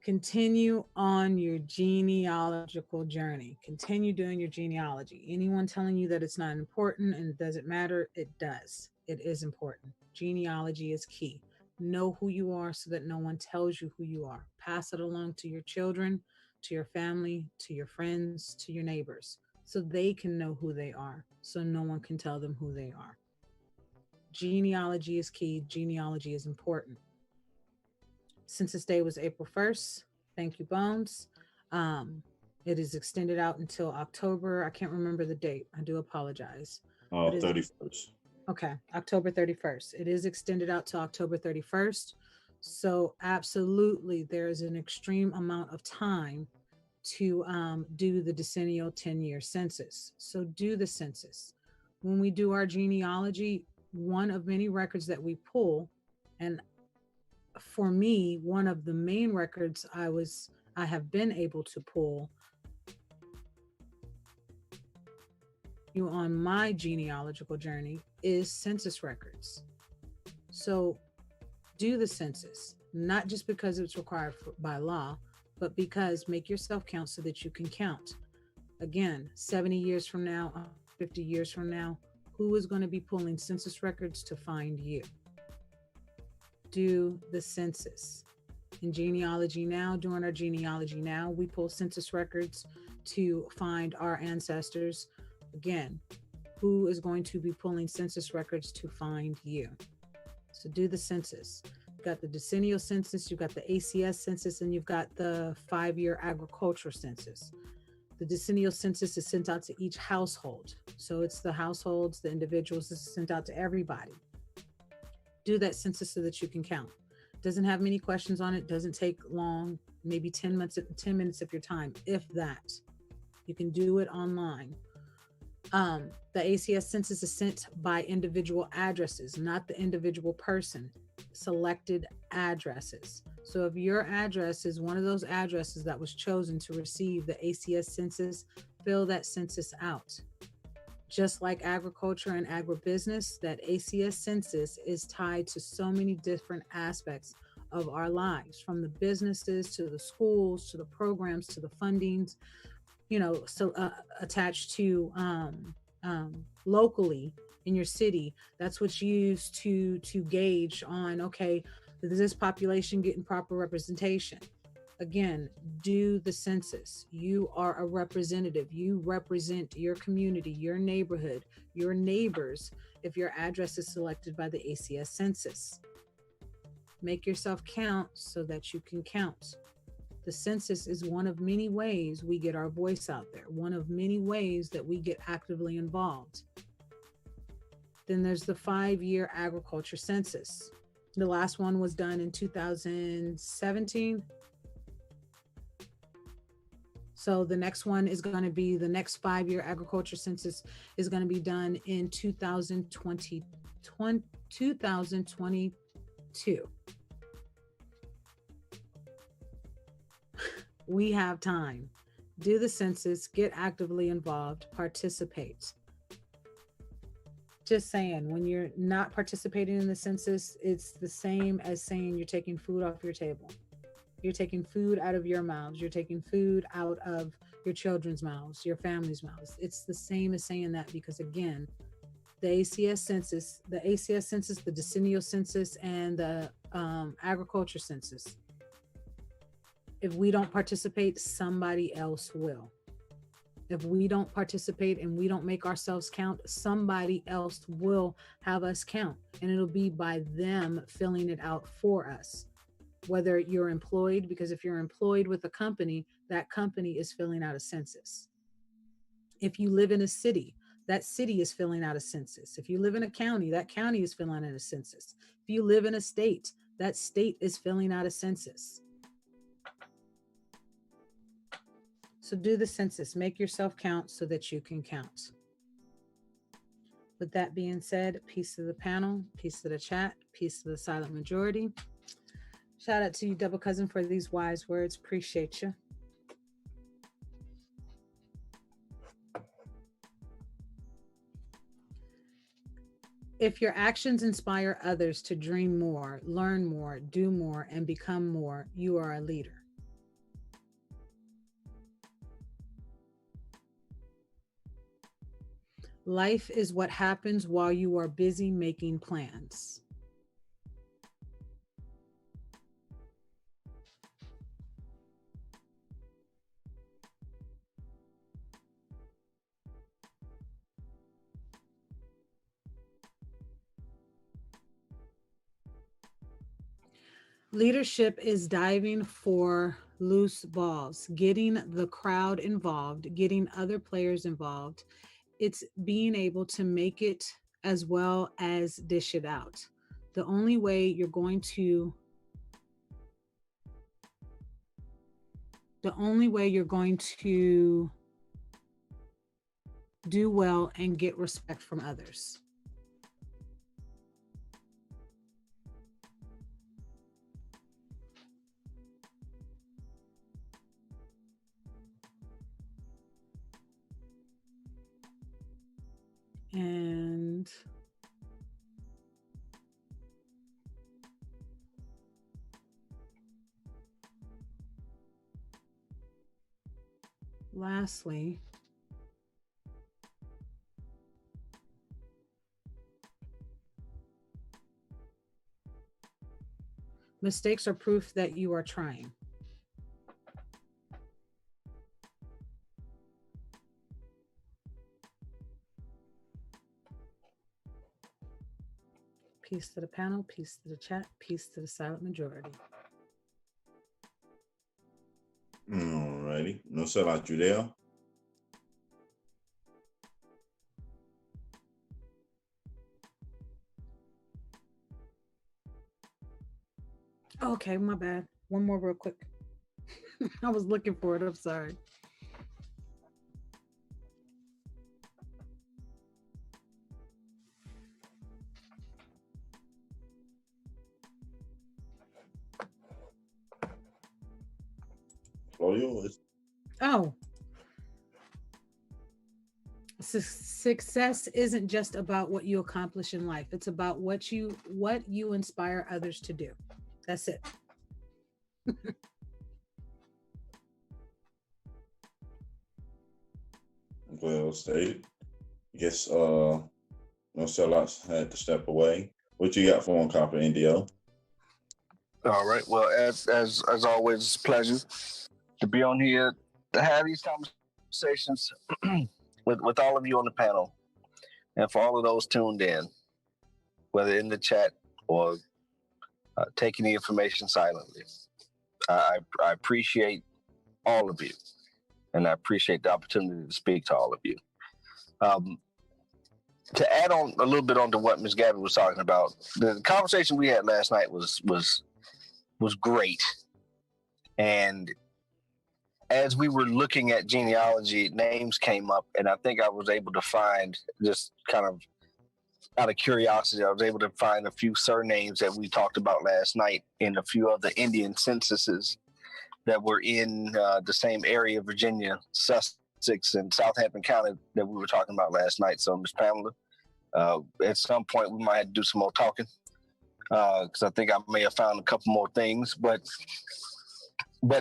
Speaker 7: Continue on your genealogical journey. Continue doing your genealogy. Anyone telling you that it's not important and it doesn't matter, it does. It is important. Genealogy is key. Know who you are so that no one tells you who you are. Pass it along to your children, to your family, to your friends, to your neighbors, so they can know who they are, so no one can tell them who they are. Genealogy is key. Genealogy is important. Census Day was April 1st. Thank you, Bones. It is extended out until October. I can't remember the date. I do apologize.
Speaker 6: 31st.
Speaker 7: Okay, October 31st. It is extended out to October 31st. So absolutely, there is an extreme amount of time to do the decennial 10-year census. So do the census. When we do our genealogy, one of many records that we pull, and for me, one of the main records I have been able to pull you on my genealogical journey is census records. So do the census, not just because it's required by law, but because make yourself count so that you can count. Again, 70 years from now, 50 years from now, who is going to be pulling census records to find you? Do the census. In genealogy now, during our genealogy now, we pull census records to find our ancestors. Again, who is going to be pulling census records to find you? So do the census. You've got the decennial census, you've got the ACS census, and you've got the 5-year agriculture census. The decennial census is sent out to each household. So it's the households, the individuals, this is sent out to everybody. Do that census so that you can count. Doesn't have many questions on it, doesn't take long, maybe 10 minutes of your time, if that. You can do it online. The ACS census is sent by individual addresses, not the individual person, selected addresses. So if your address is one of those addresses that was chosen to receive the ACS census, fill that census out. Just like agriculture and agribusiness, that ACS census is tied to so many different aspects of our lives, from the businesses to the schools, to the programs, to the fundings, so attached to locally in your city. That's what's used to gauge on, okay, is this population getting proper representation? Again, do the census. You are a representative. You represent your community, your neighborhood, your neighbors, if your address is selected by the ACS census. Make yourself count so that you can count. The census is one of many ways we get our voice out there, one of many ways that we get actively involved. Then there's the 5-year agriculture census. The last one was done in 2017. So the next one is going to be, the next 5-year agriculture census is going to be done in 2022. We have time. Do the census, get actively involved, participate. Just saying, when you're not participating in the census, it's the same as saying you're taking food off your table. You're taking food out of your mouths. You're taking food out of your children's mouths, your family's mouths. It's the same as saying that, because again, the ACS census, the decennial census, and the agriculture census, if we don't participate, somebody else will. If we don't participate and we don't make ourselves count, somebody else will have us count, and it'll be by them filling it out for us. Whether you're employed, because if you're employed with a company, that company is filling out a census. If you live in a city, that city is filling out a census. If you live in a county, that county is filling out a census. If you live in a state, that state is filling out a census. So do the census, make yourself count so that you can count. With that being said, peace to the panel, peace to the chat, peace to the silent majority. Shout out to you, Double Cousin, for these wise words. Appreciate you. If your actions inspire others to dream more, learn more, do more, and become more, you are a leader. Life is what happens while you are busy making plans. Leadership is diving for loose balls, getting the crowd involved, getting other players involved. It's being able to make it as well as dish it out. The only way you're going to do well and get respect from others. And lastly, mistakes are proof that you are trying. Peace to the panel, peace to the chat, peace to the silent majority.
Speaker 6: Alrighty. No sellout, you there?
Speaker 7: Okay, my bad. One more real quick. I was looking for it. I'm sorry.
Speaker 6: All yours.
Speaker 7: Oh, success isn't just about what you accomplish in life. It's about what you inspire others to do. That's it.
Speaker 6: Well stated. I guess no sellouts had to step away. What you got for him, Copper Indio?
Speaker 9: All right. Well, as always, it's a pleasure to be on here to have these conversations with all of you on the panel, and for all of those tuned in, whether in the chat or taking the information silently. I appreciate all of you, and I appreciate the opportunity to speak to all of you. To add on a little bit onto what Ms. Gabby was talking about, the conversation we had last night was great, and as we were looking at genealogy, names came up, and I think I was able to find, just kind of out of curiosity, I was able to find a few surnames that we talked about last night in a few of the Indian censuses that were in the same area, Virginia, Sussex, and Southampton County that we were talking about last night. So, Ms. Pamela, at some point we might have to do some more talking, because I think I may have found a couple more things, but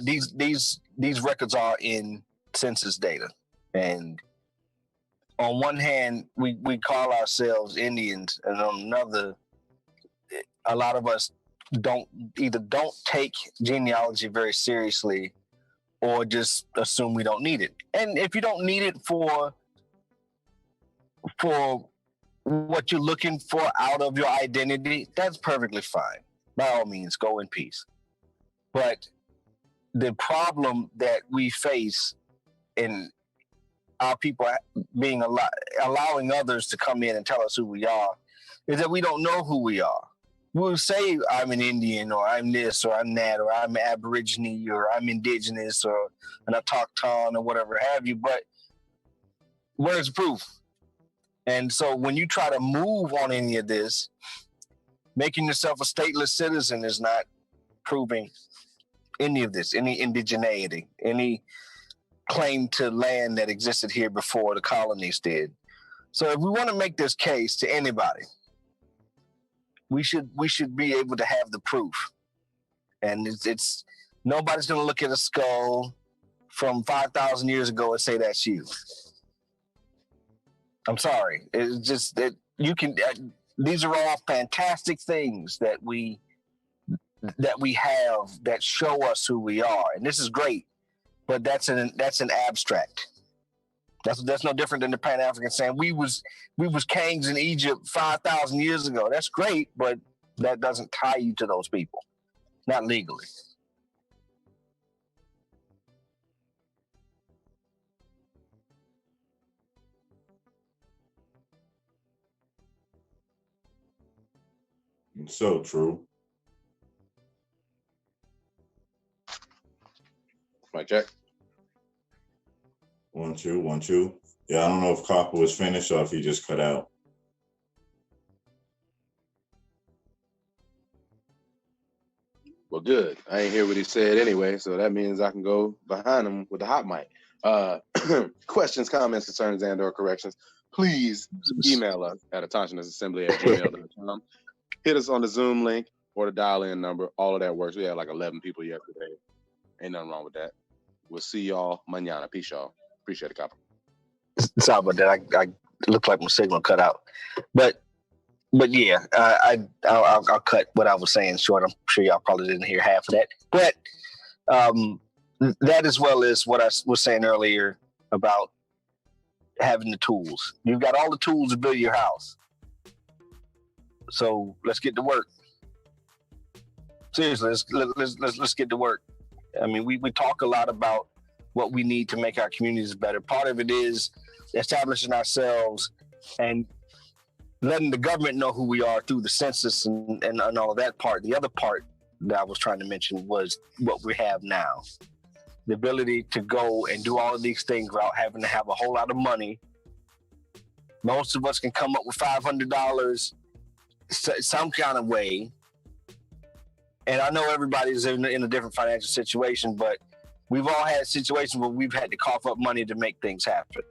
Speaker 9: these records are in census data, and on one hand we call ourselves Indians, and on another, a lot of us don't take genealogy very seriously, or just assume we don't need it. And if you don't need it for what you're looking for out of your identity, that's perfectly fine. By all means, go in peace. But the problem that we face in our people being allowing others to come in and tell us who we are is that we don't know who we are. We'll say I'm an Indian, or I'm this, or I'm that, or I'm Aborigine, or I'm indigenous, or an autochthon, or whatever have you, but where's the proof? And so when you try to move on any of this, making yourself a stateless citizen is not proving any of this, any indigeneity, any claim to land that existed here before the colonies did. So if we want to make this case to anybody, we should be able to have the proof. And it's nobody's going to look at a skull from 5,000 years ago and say that's you. I'm sorry. It's just that you can. These are all fantastic things that we have that show us who we are, and this is great. But that's an abstract. That's no different than the Pan-African saying we was kings in Egypt 5,000 years ago. That's great, but that doesn't tie you to those people, not legally.
Speaker 6: So true.
Speaker 8: Mic check.
Speaker 6: 1 2 1 2. Yeah, I don't know if Copper was finished or if he just cut out.
Speaker 8: Well, good. I ain't hear what he said anyway, so that means I can go behind him with the hot mic. Questions, comments, concerns, and/or corrections, please email us at attentionassembly@gmail.com. Hit us on the Zoom link or the dial-in number. All of that works. We had like 11 people yesterday. Ain't nothing wrong with that. We'll see y'all mañana. Peace, y'all. Appreciate it, Copper.
Speaker 9: Sorry about that. I looked like my signal cut out, but yeah, I'll cut what I was saying short. I'm sure y'all probably didn't hear half of that, but that, as well as what I was saying earlier about having the tools. You've got all the tools to build your house, so let's get to work. Seriously, let's get to work. I mean, we talk a lot about what we need to make our communities better. Part of it is establishing ourselves and letting the government know who we are through the census and all of that part. The other part that I was trying to mention was what we have now. The ability to go and do all of these things without having to have a whole lot of money. Most of us can come up with $500 some kind of way. And I know everybody's in a different financial situation, but we've all had situations where we've had to cough up money to make things happen.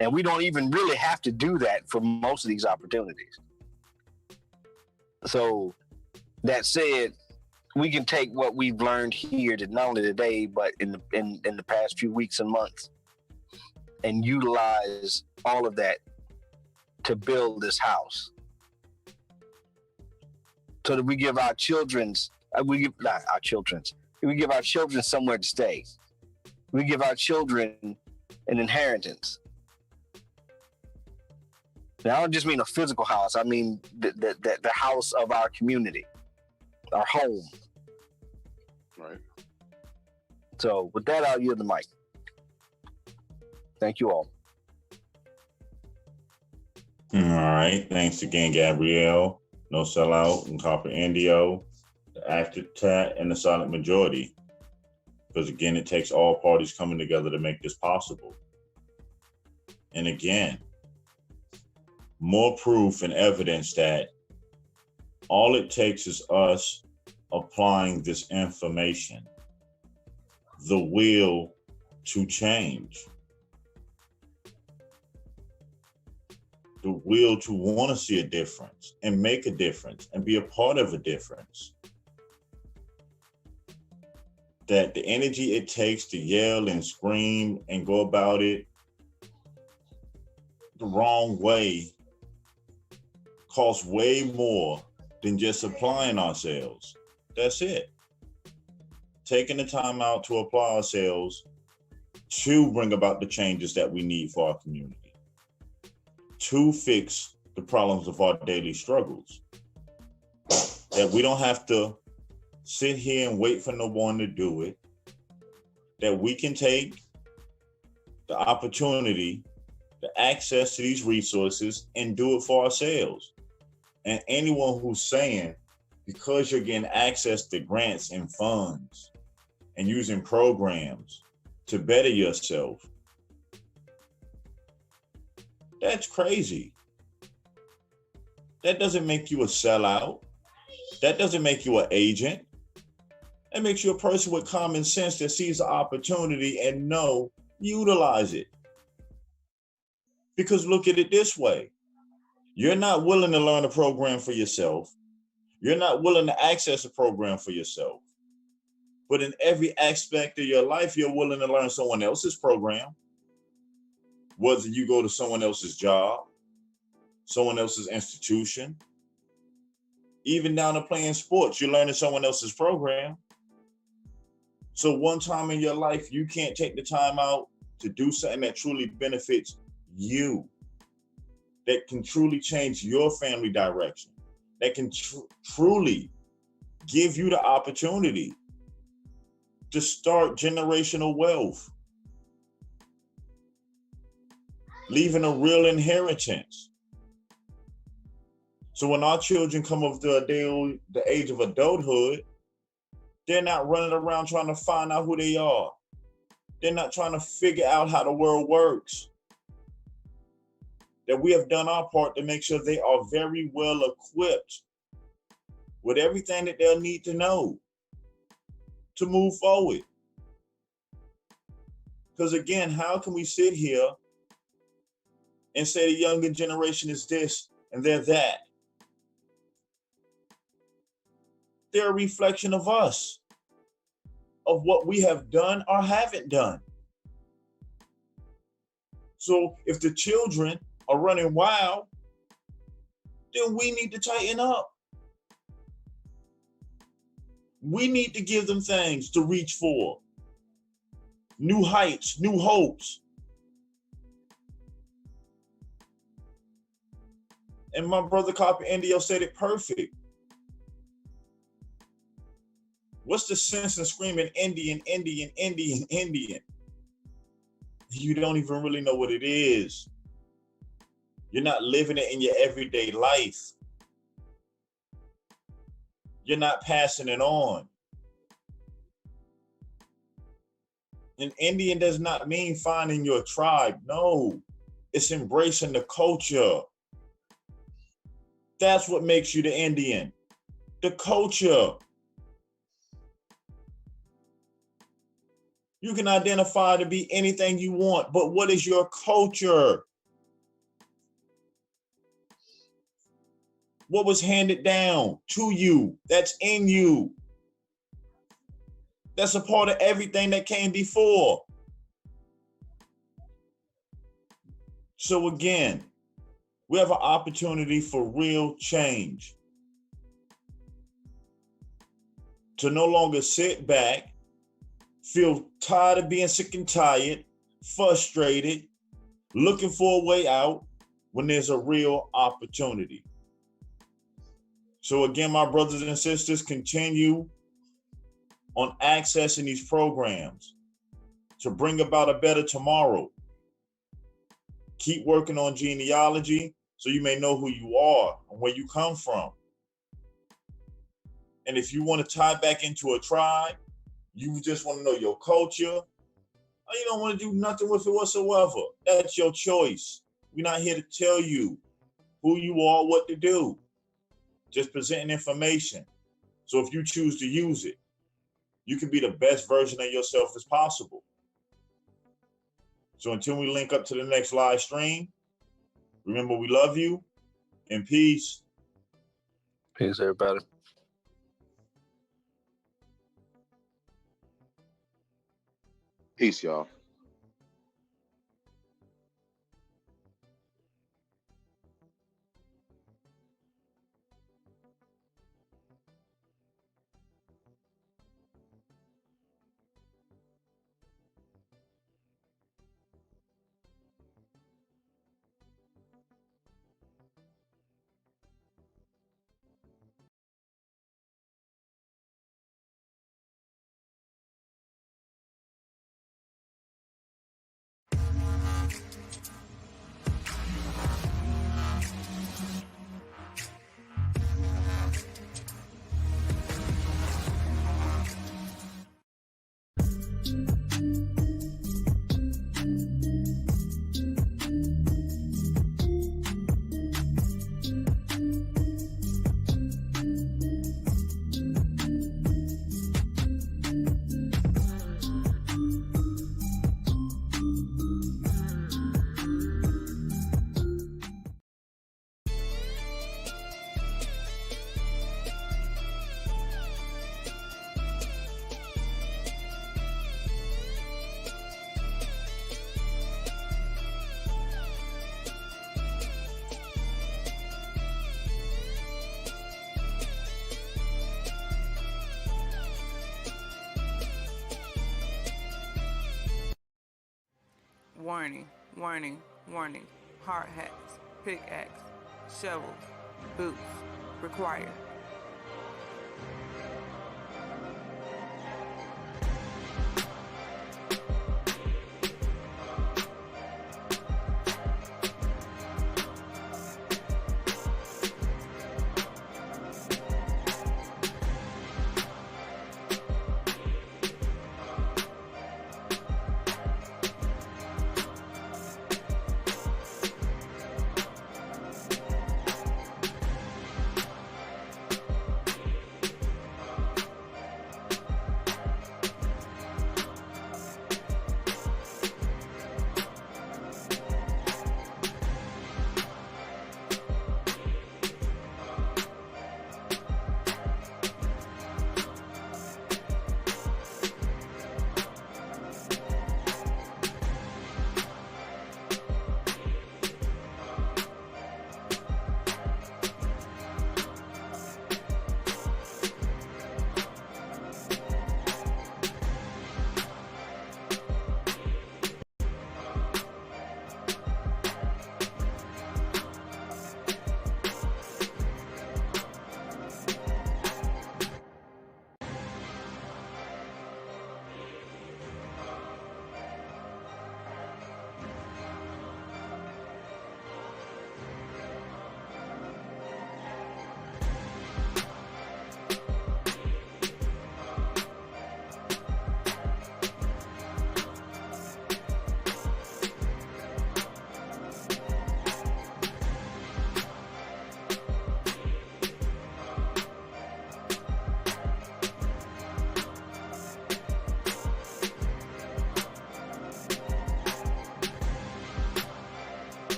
Speaker 9: And we don't even really have to do that for most of these opportunities. So that said, we can take what we've learned here to not only today, but in the past few weeks and months, and utilize all of that to build this house. So that we give our children somewhere to stay. We give our children an inheritance. Now, I don't just mean a physical house. I mean the house of our community, our home.
Speaker 8: Right.
Speaker 9: So with that, I'll yield the mic. Thank you all.
Speaker 6: All right. Thanks again, Gabrielle. No Sellout and Copper Indio, the Aftertat, and the Silent Majority. Because again, it takes all parties coming together to make this possible. And again, more proof and evidence that all it takes is us applying this information, the will to change, the will to want to see a difference and make a difference and be a part of a difference. That the energy it takes to yell and scream and go about it the wrong way costs way more than just applying ourselves. That's it. Taking the time out to apply ourselves to bring about the changes that we need for our community, to fix the problems of our daily struggles. That we don't have to sit here and wait for no one to do it. That we can take the opportunity, the access to these resources and do it for ourselves. And anyone who's saying, because you're getting access to grants and funds and using programs to better yourself, that's crazy. That doesn't make you a sellout. That doesn't make you an agent. That makes you a person with common sense that sees the opportunity and utilize it. Because look at it this way. You're not willing to learn a program for yourself. You're not willing to access a program for yourself. But in every aspect of your life, you're willing to learn someone else's program. Whether you go to someone else's job, someone else's institution, even down to playing sports, you're learning someone else's program. So one time in your life, you can't take the time out to do something that truly benefits you, that can truly change your family direction, that can truly give you the opportunity to start generational wealth, leaving a real inheritance. So when our children come of the age of adulthood, they're not running around trying to find out who they are. They're not trying to figure out how the world works. That we have done our part to make sure they are very well equipped with everything that they'll need to know to move forward. Because again, how can we sit here and say the younger generation is this and they're that? They're a reflection of us, of what we have done or haven't done. So if the children are running wild, then we need to tighten up. We need to give them things to reach for. New heights, new hopes. And my brother Copper Indio said it perfect. What's the sense in screaming Indian, Indian, Indian, Indian? You don't even really know what it is. You're not living it in your everyday life. you're not passing it on. An Indian does not mean finding your tribe. No, it's embracing the culture. That's what makes you the Indian. The culture. You can identify to be anything you want, but what is your culture? What was handed down to you? That's in you. That's a part of everything that came before. So again, we have an opportunity for real change. To no longer sit back, feel tired of being sick and tired, frustrated, looking for a way out when there's a real opportunity. So again, my brothers and sisters, continue on accessing these programs to bring about a better tomorrow. Keep working on genealogy so you may know who you are and where you come from. And if you want to tie back into a tribe, you just want to know your culture, or you don't want to do nothing with it whatsoever, that's your choice. We're not here to tell you who you are, what to do. Just presenting information. So if you choose to use it, you can be the best version of yourself as possible. So until we link up to the next live stream, remember we love you and peace.
Speaker 9: Peace, everybody.
Speaker 8: Peace, y'all.
Speaker 5: Warning, warning, warning. Hard hats, pickaxe, shovels, boots required.